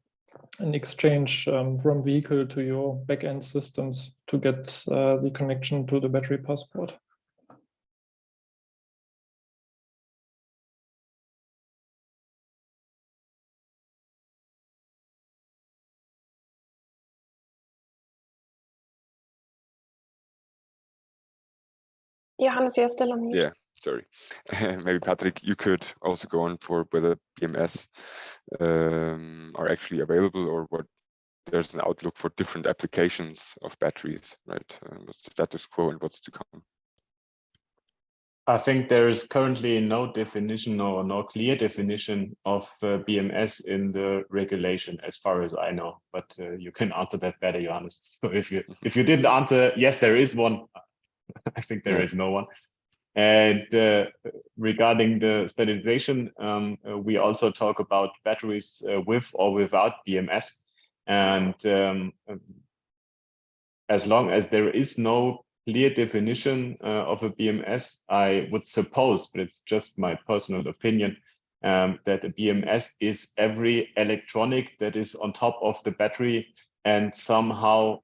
an exchange from vehicle to your backend systems to get the connection to the battery passport.
Johannes, you're still on mute.
Yeah, sorry. Maybe Patrick, you could also go on for whether BMS are actually available, or what there's an outlook for different applications of batteries, right? What's the status quo and what's to come?
I think there is currently no definition or no clear definition of BMS in the regulation, as far as I know. But you can answer that better, Johannes. So if you didn't answer, yes, there is one. I think there is no one. And regarding the standardization, we also talk about batteries with or without BMS. And as long as there is no clear definition of a BMS, I would suppose, but it's just my personal opinion, that a BMS is every electronic that is on top of the battery and somehow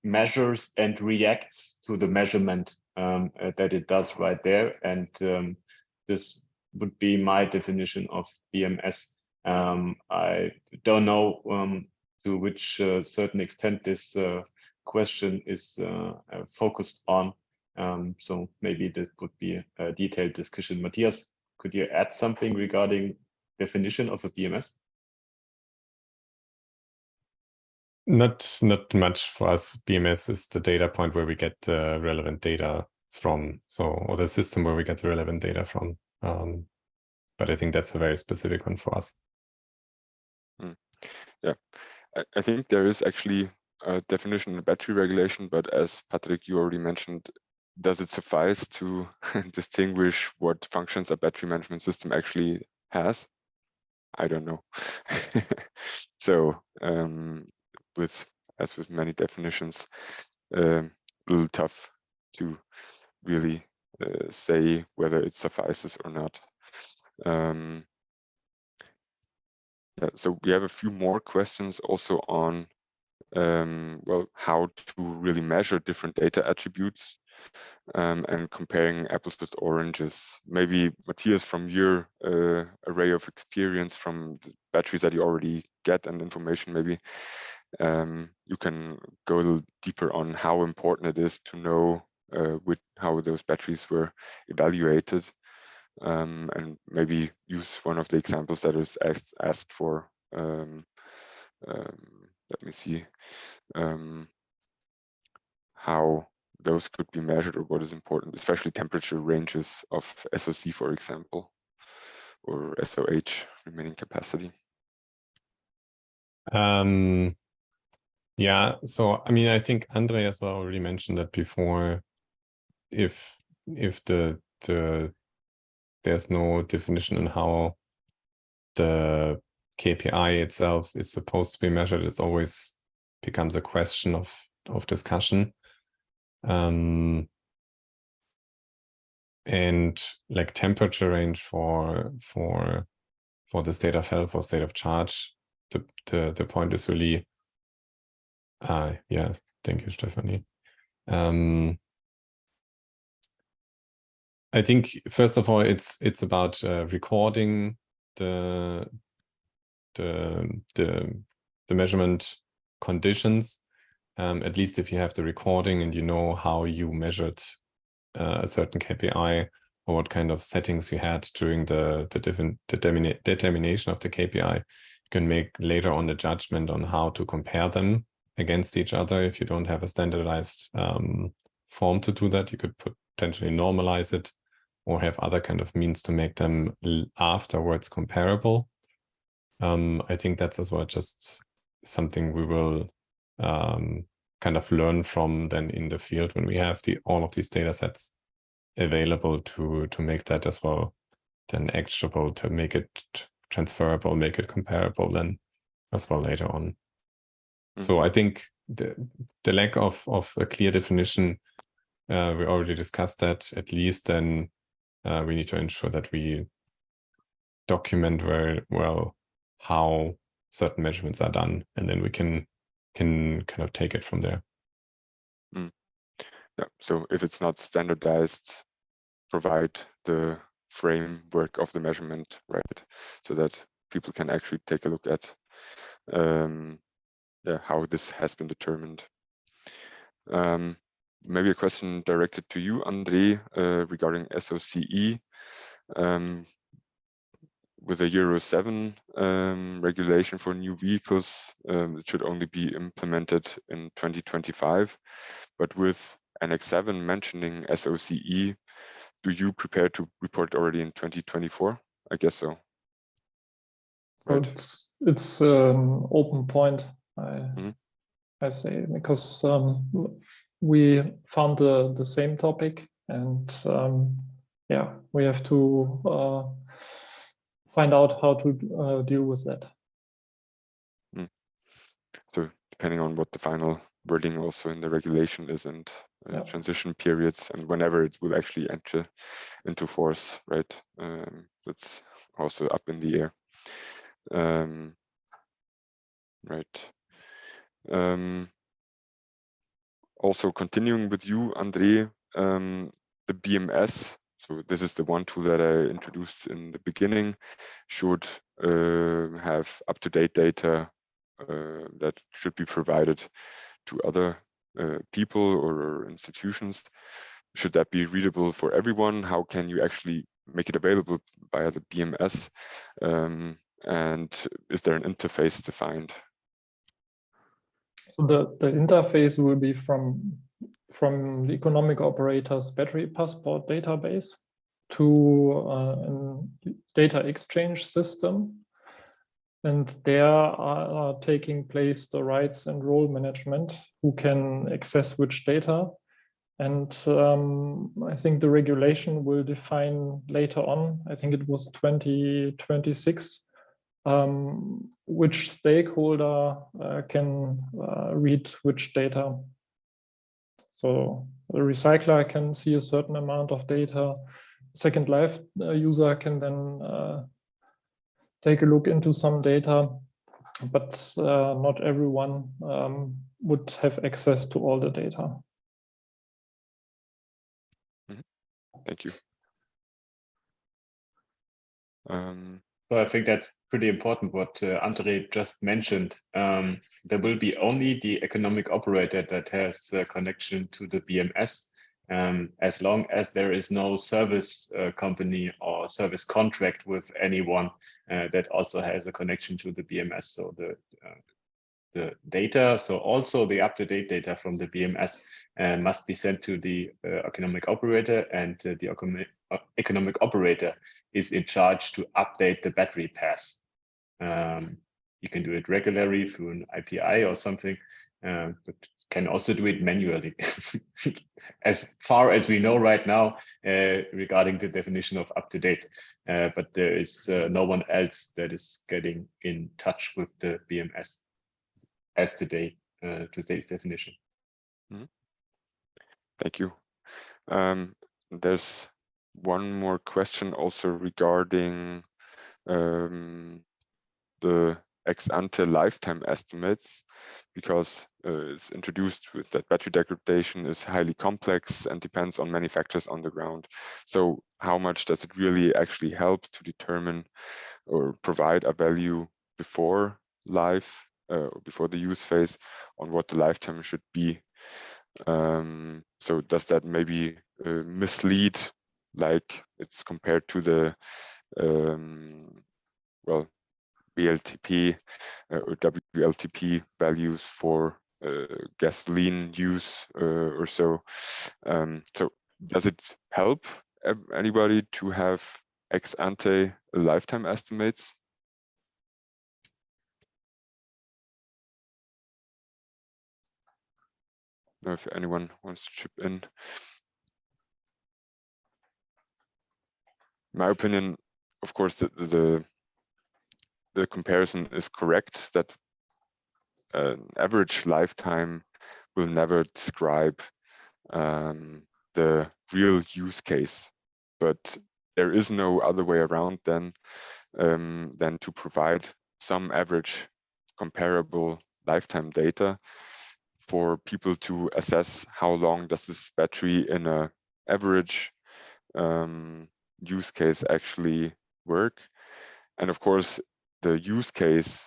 measures and reacts to the measurement that it does right there. And this would be my definition of BMS. I don't know to which certain extent this question is focused on. So maybe that would be a detailed discussion. Matthias, could you add something regarding definition of a BMS?
Not much for us. BMS is the data point where we get the relevant data from, or the system where we get the relevant data from. But I think that's a very specific one for us.
Yeah, I think there is actually a definition in the battery regulation, but as Patrick, you already mentioned, does it suffice to distinguish what functions a battery management system actually has? I don't know. So as with many definitions, a little tough to really say whether it suffices or not. Yeah, so we have a few more questions also on well, how to really measure different data attributes and comparing apples with oranges. Maybe Matthias, from your array of experience from the batteries that you already get and information, maybe you can go a little deeper on how important it is to know how those batteries were evaluated, and maybe use one of the examples that is asked for. Let me see how those could be measured or what is important, especially temperature ranges of SOC, for example, or SOH, remaining capacity.
Yeah, so I mean, I think Andre as well already mentioned that before. If there's no definition on how the KPI itself is supposed to be measured, it's always becomes a question of discussion. And like temperature range for the state of health or state of charge, the point is really yeah, thank you, Stephanie. I think first of all it's about recording the measurement conditions, at least if you have the recording and you know how you measured a certain KPI or what kind of settings you had during the different determination of the KPI, you can make later on the judgment on how to compare them against each other. If you don't have a standardized form to do that, you could potentially normalize it or have other kind of means to make them afterwards comparable. I think that's as well just something we will kind of learn from then in the field when we have all of these data sets available to make that as well then actionable, to make it transferable, make it comparable then as well later on. Mm-hmm. So I think the lack of a clear definition, we already discussed that. At least then we need to ensure that we document very well how certain measurements are done, and then we can kind of take it from there.
Yeah, so if it's not standardized, provide the framework of the measurement, right? So that people can actually take a look at how this has been determined. Maybe a question directed to you, Andre, regarding SOCE. With a Euro 7 regulation for new vehicles, it should only be implemented in 2025. But with Annex 7 mentioning SOCE, do you prepare to report already in 2024? I guess so.
Right. It's an open point, I say, because we found the same topic And yeah, we have to find out how to deal with that.
So depending on what the final wording also in the regulation is, and transition periods, and whenever it will actually enter into force, right? That's also up in the air. Right. Also continuing with you, André, the BMS, so this is the one tool that I introduced in the beginning, should have up-to-date data that should be provided to other people or institutions. Should that be readable for everyone? How can you actually make it available via the BMS? And is there an interface defined?
So the interface will be from the economic operator's battery passport database to a data exchange system. And there are taking place the rights and role management, who can access which data. And I think the regulation will define later on, I think it was 2026, which stakeholder can read which data. So the recycler can see a certain amount of data. Second Life user can then take a look into some data, but not everyone would have access to all the data.
Thank you.
So I think that's pretty important what André just mentioned. There will be only the economic operator that has a connection to the BMS, as long as there is no service company or service contract with anyone that also has a connection to the BMS. So the data, so also the up-to-date data from the BMS must be sent to the economic operator, and the economic operator is in charge to update the battery pass. You can do it regularly through an API or something, but can also do it manually. As far as we know right now regarding the definition of up-to-date, but there is no one else that is getting in touch with the BMS as today's definition.
Thank you. There's one more question also regarding the ex-ante lifetime estimates, because it's introduced with that battery degradation is highly complex and depends on many factors on the ground. So how much does it really actually help to determine or provide a value before life, before the use phase, on what the lifetime should be? So does that maybe mislead, like it's compared to the well, WLTP or WLTP values for gasoline use or so? So does it help anybody to have ex-ante lifetime estimates? I don't know if anyone wants to chip in. In my opinion, of course, the comparison is correct, that an average lifetime will never describe the real use case, but there is no other way around than to provide some average comparable lifetime data for people to assess how long does this battery in a average use case actually work. And of course, the use case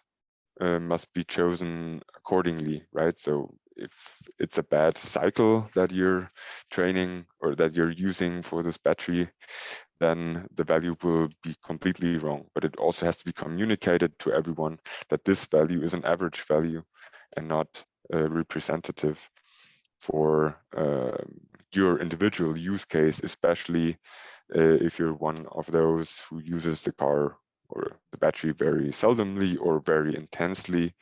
must be chosen accordingly, right? So if it's a bad cycle that you're training or that you're using for this battery, then the value will be completely wrong. But it also has to be communicated to everyone that this value is an average value and not representative for your individual use case, especially if you're one of those who uses the car or the battery very seldomly or very intensely.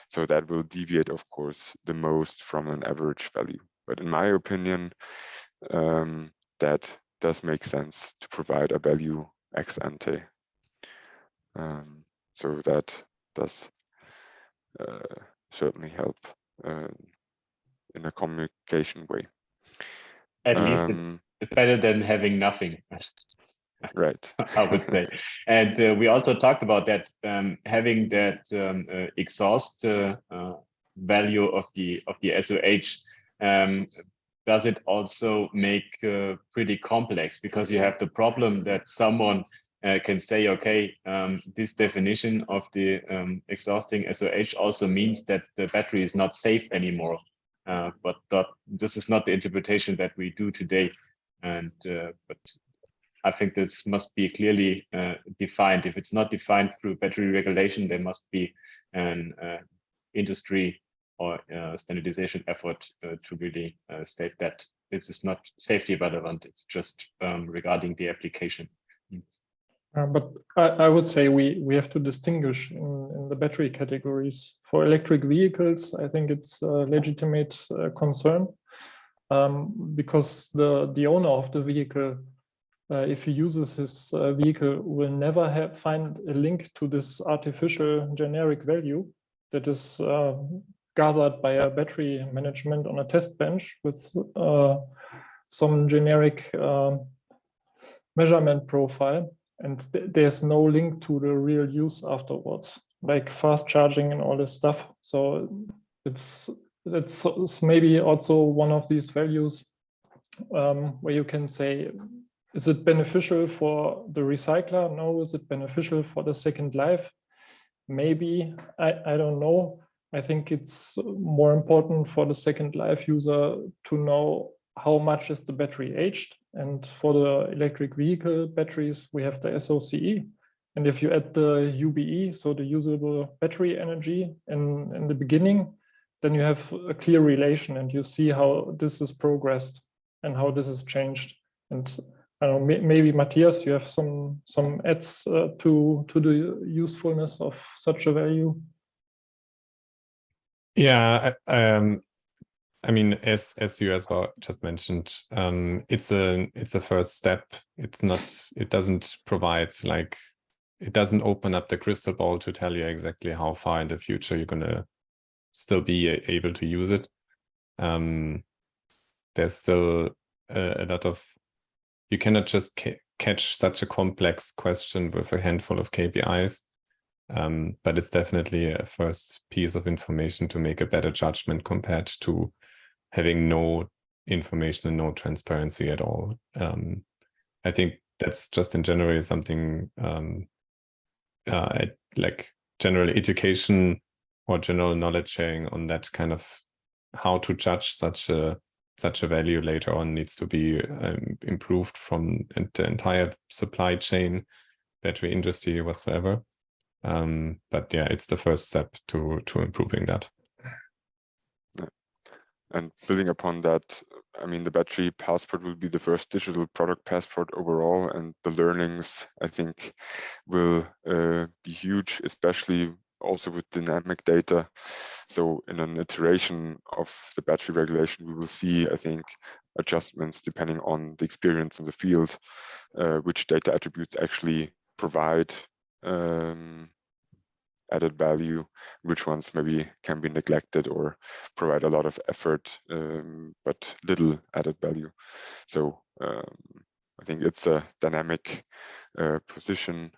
So that will deviate, of course, the most from an average value. But in my opinion, that does make sense to provide a value ex ante. So that does certainly help in a communication way.
At least it's better than having nothing.
Right.
I would say. And we also talked about that, having that exhaust value of the SOH. Does it also make pretty complex, because you have the problem that someone can say, okay, this definition of the exhausting SOH also means that the battery is not safe anymore. But this is not the interpretation that we do today. And but I think this must be clearly defined. If it's not defined through battery regulation, there must be an industry or standardization effort to really state that this is not safety relevant. It's just regarding the application.
But I would say we have to distinguish in the battery categories. For electric vehicles, I think it's a legitimate concern, because the owner of the vehicle, if he uses his vehicle, will never find a link to this artificial generic value that is gathered by a battery management on a test bench with some generic measurement profile. And there's no link to the real use afterwards, like fast charging and all this stuff. So it's maybe also one of these values where you can say, is it beneficial for the recycler? No. Is it beneficial for the second life? Maybe. I don't know. I think it's more important for the second life user to know how much is the battery aged. And for the electric vehicle batteries, we have the SOCE. And if you add the UBE, so the usable battery energy in the beginning, then you have a clear relation and you see how this is progressed and how this has changed. And I don't know, maybe Matthias, you have some adds to the usefulness of such a value.
Yeah, I mean, as you as well just mentioned, it's a first step. It doesn't provide, like, it doesn't open up the crystal ball to tell you exactly how far in the future you're gonna still be able to use it. There's still a lot of, you cannot just catch such a complex question with a handful of KPIs. But it's definitely a first piece of information to make a better judgment compared to having no information and no transparency at all. I think that's just in general something like general education or general knowledge sharing on that kind of how to judge such a value later on needs to be improved from the entire supply chain, battery industry, whatsoever. But yeah, it's the first step to improving that.
And building upon that, I mean, the battery passport will be the first digital product passport overall, and the learnings, I think, will be huge, especially also with dynamic data. So in an iteration of the battery regulation, we will see, I think, adjustments depending on the experience in the field, which data attributes actually provide added value, which ones maybe can be neglected or provide a lot of effort, but little added value. So I think it's a dynamic position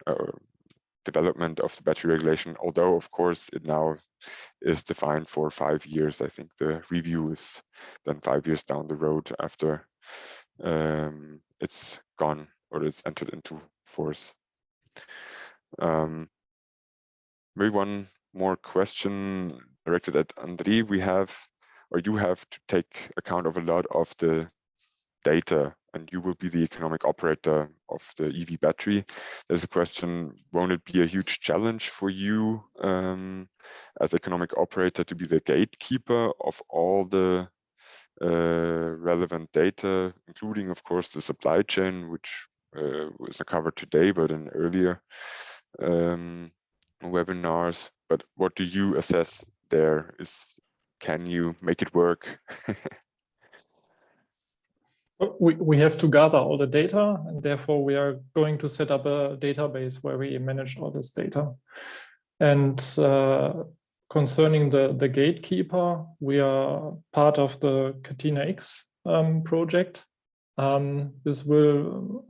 development of the battery regulation, although of course it now is defined for 5 years. I think the review is then 5 years down the road after it's gone or it's entered into force. Maybe one more question directed at André. We have, or you have to take account of a lot of the data, and you will be the economic operator of the EV battery. There's a question, won't it be a huge challenge for you as economic operator to be the gatekeeper of all the relevant data, including, of course, the supply chain, which was not covered today, but in earlier webinars? But what do you assess there? Can you make it work?
We have to gather all the data, and therefore we are going to set up a database where we manage all this data. And concerning the gatekeeper, we are part of the Catena-X project. This will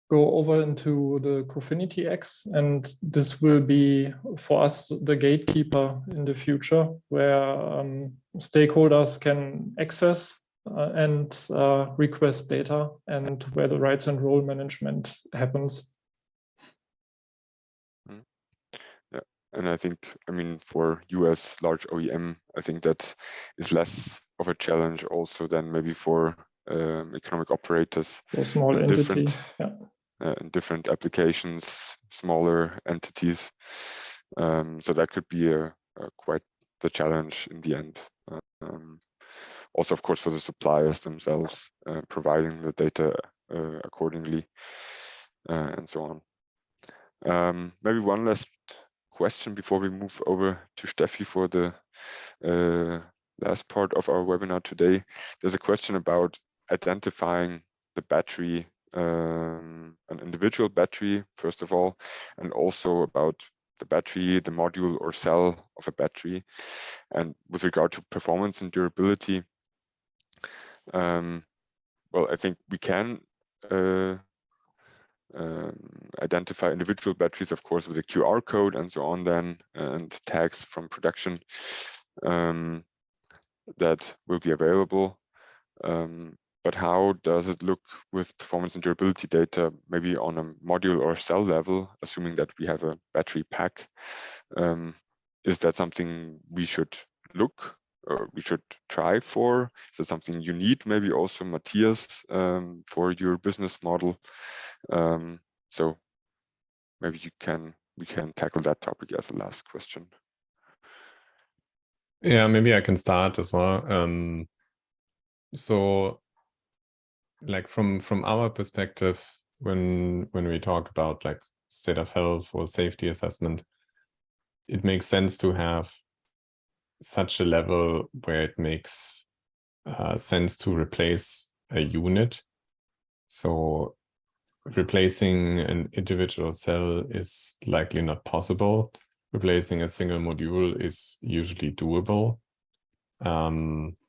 go over into the Cofinity X, and this will be for us the gatekeeper in the future, where stakeholders can access and request data, and where the rights and role management happens.
Yeah, and I think, I mean, for US large OEM, I think that is less of a challenge also than maybe for economic operators.
For small entity, yeah.
In different applications, smaller entities. So that could be a quite the challenge in the end. Also, of course, for the suppliers themselves, providing the data accordingly, and so on. Maybe one last question before we move over to Steffi for the last part of our webinar today. There's a question about identifying the battery, an individual battery, first of all, and also about the battery, the module or cell of a battery. And with regard to performance and durability, well, I think we can identify individual batteries, of course, with a QR code and so on then, and tags from production that will be available. But how does it look with performance and durability data, maybe on a module or cell level, assuming that we have a battery pack? Is that something we should look, or we should try for? Is that something you need, maybe also, Matthias, for your business model? So maybe we can tackle that topic as a last question.
Yeah, maybe I can start as well. So, like from our perspective, when we talk about like state of health or safety assessment, it makes sense to have such a level where it makes sense to replace a unit. So replacing an individual cell is likely not possible. Replacing a single module is usually doable.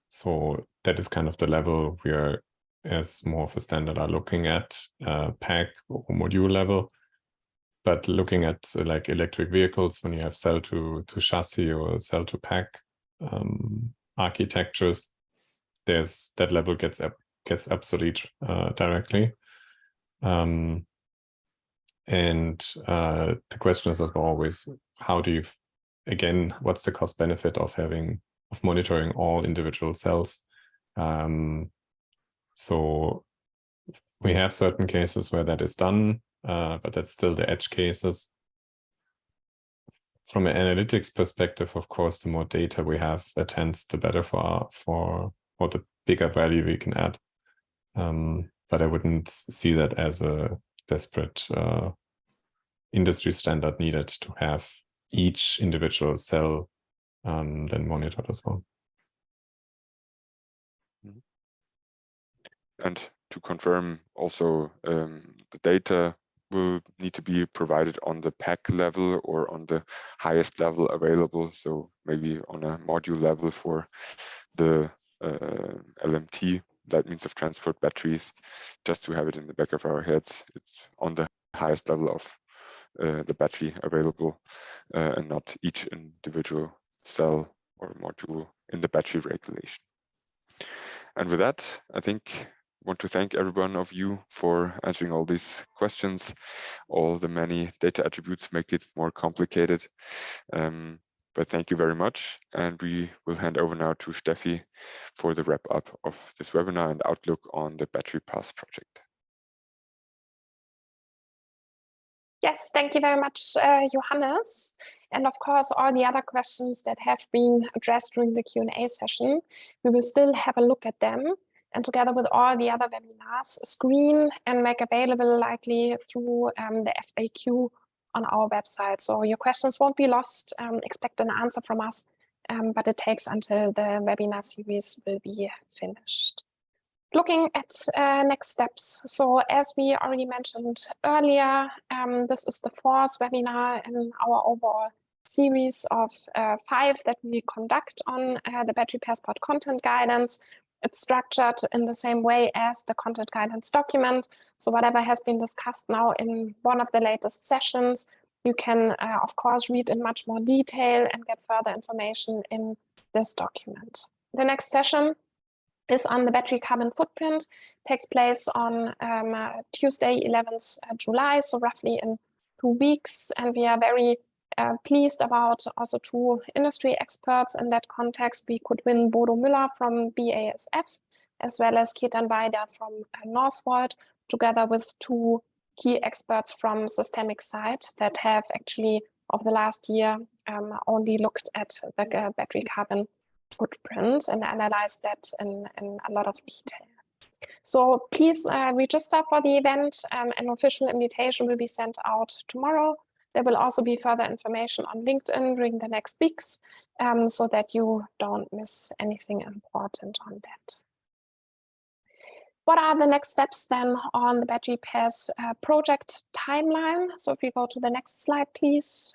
So that is kind of the level we are, as more of a standard, are looking at, pack or module level. But looking at like electric vehicles, when you have cell to chassis or cell to pack architectures, there's that level gets obsolete directly. And the question is as always, how do you, again, what's the cost benefit of monitoring all individual cells? So we have certain cases where that is done, but that's still the edge cases. From an analytics perspective, of course, the more data we have at hand, the better for the bigger value we can add. But I wouldn't see that as a desperate industry standard needed to have each individual cell then monitored as well.
And to confirm also, the data will need to be provided on the pack level or on the highest level available. So maybe on a module level for the LMT, that means of transport batteries, just to have it in the back of our heads. It's on the highest level of the battery available, and not each individual cell or module in the battery regulation. And with that, I think I want to thank every one of you for answering all these questions. All the many data attributes make it more complicated. But thank you very much. And we will hand over now to Steffi for the wrap up of this webinar and outlook on the Battery Pass project.
Yes, thank you very much, Johannes. And of course, all the other questions that have been addressed during the Q&A session, we will still have a look at them, and together with all the other webinars, screen and make available likely through the FAQ on our website. So your questions won't be lost. Expect an answer from us, but it takes until the webinar series will be finished. Looking at next steps. So as we already mentioned earlier, this is the fourth webinar in our overall series of 5 that we conduct on the Battery Passport content guidance. It's structured in the same way as the content guidance document. So whatever has been discussed now in one of the latest sessions, you can, of course, read in much more detail and get further information in this document. The next session is on the battery carbon footprint, takes place on Tuesday, 11th July, so roughly in 2 weeks. And we are very pleased about also 2 industry experts in that context. We could win Bodo Müller from BASF, as well as Ketan Vaidya from Northvolt, together with 2 key experts from Systemic side that have actually, over the last year, only looked at the battery carbon footprint and analyze that in a lot of detail. So please register for the event. An official invitation will be sent out tomorrow. There will also be further information on LinkedIn during the next weeks, so that you don't miss anything important on that. What are the next steps then on the Battery Pairs project timeline? So if we go to the next slide, please.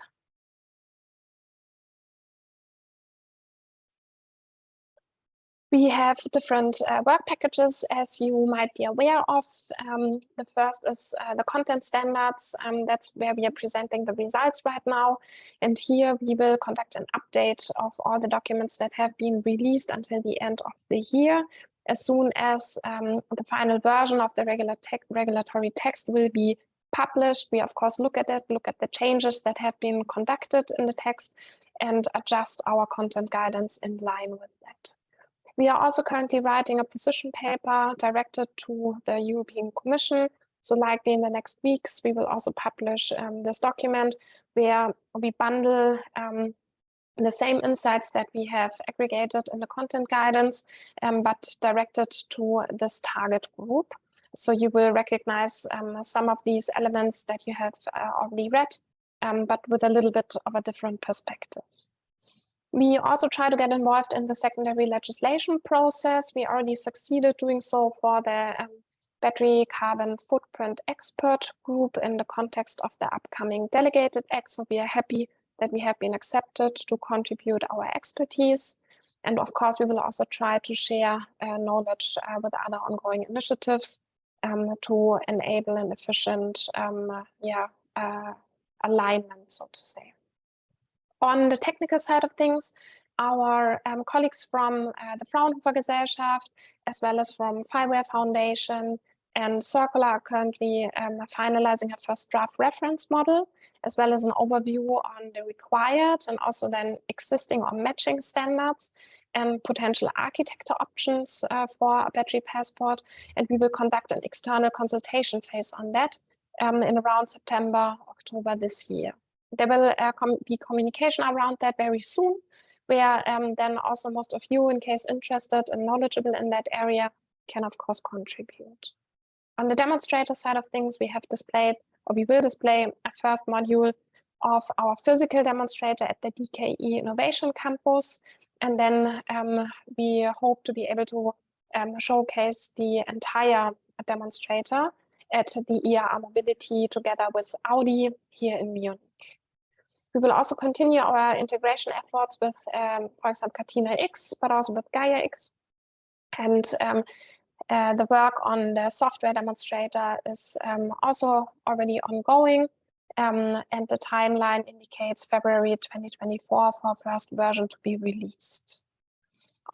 We have different work packages, as you might be aware of. The first is the content standards. That's where we are presenting the results right now. And here we will conduct an update of all the documents that have been released until the end of the year. As soon as the final version of the regulatory text will be published, we of course look at it, look at the changes that have been conducted in the text, and adjust our content guidance in line with that. We are also currently writing a position paper directed to the European Commission. So likely in the next weeks, we will also publish this document where we bundle the same insights that we have aggregated in the content guidance, but directed to this target group. So you will recognize some of these elements that you have already read, but with a little bit of a different perspective. We also try to get involved in the secondary legislation process. We already succeeded doing so for the battery carbon footprint expert group in the context of the upcoming delegated act. So we are happy that we have been accepted to contribute our expertise. And of course, we will also try to share knowledge with other ongoing initiatives to enable an efficient alignment, so to say. On the technical side of things, our colleagues from the Fraunhofer Gesellschaft, as well as from Fireware Foundation and Circular, are currently finalizing a first draft reference model, as well as an overview on the required and also then existing or matching standards and potential architecture options for a battery passport. And we will conduct an external consultation phase on that in around September, October this year. There will be communication around that very soon, where then also most of you, in case interested and knowledgeable in that area, can of course contribute. On the demonstrator side of things, we have displayed, or we will display, a first module of our physical demonstrator at the DKE Innovation Campus. And then we hope to be able to showcase the entire demonstrator at the IAA Mobility together with Audi here in Munich. We will also continue our integration efforts with, for example, Catena X, but also with Gaia X. And the work on the software demonstrator is also already ongoing. And the timeline indicates February 2024 for first version to be released.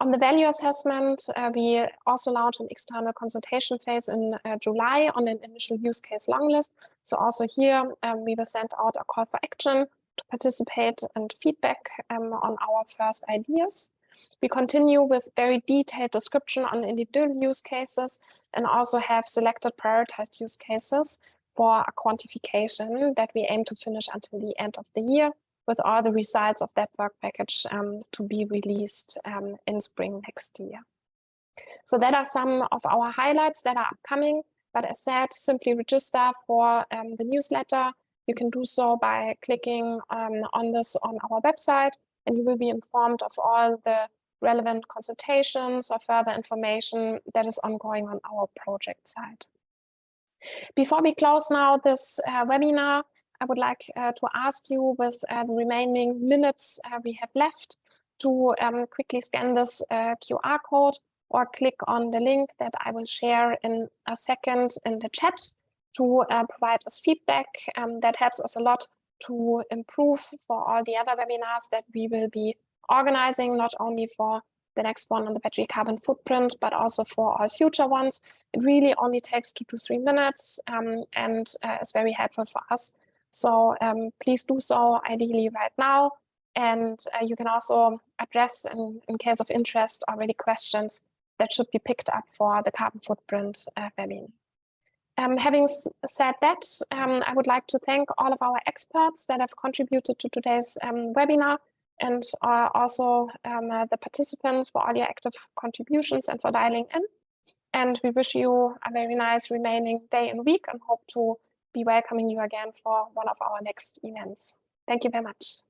On the value assessment, we also launched an external consultation phase in July on an initial use case long list. So also here, we will send out a call for action to participate and feedback on our first ideas. We continue with very detailed description on individual use cases and also have selected prioritized use cases for a quantification that we aim to finish until the end of the year, with all the results of that work package to be released in spring next year. So that are some of our highlights that are upcoming. But as said, simply register for the newsletter. You can do so by clicking on this on our website, and you will be informed of all the relevant consultations or further information that is ongoing on our project side. Before we close now this webinar, I would like to ask you with the remaining minutes we have left to quickly scan this QR code or click on the link that I will share in a second in the chat to provide us feedback. That helps us a lot to improve for all the other webinars that we will be organizing, not only for the next one on the battery carbon footprint, but also for all future ones. It really only takes 2 to 3 minutes and is very helpful for us. So please do so ideally right now. And you can also address, in case of interest, already questions that should be picked up for the carbon footprint webinar. Having said that, I would like to thank all of our experts that have contributed to today's webinar, and also the participants for all your active contributions and for dialing in. And we wish you a very nice remaining day and week and hope to be welcoming you again for one of our next events. Thank you very much.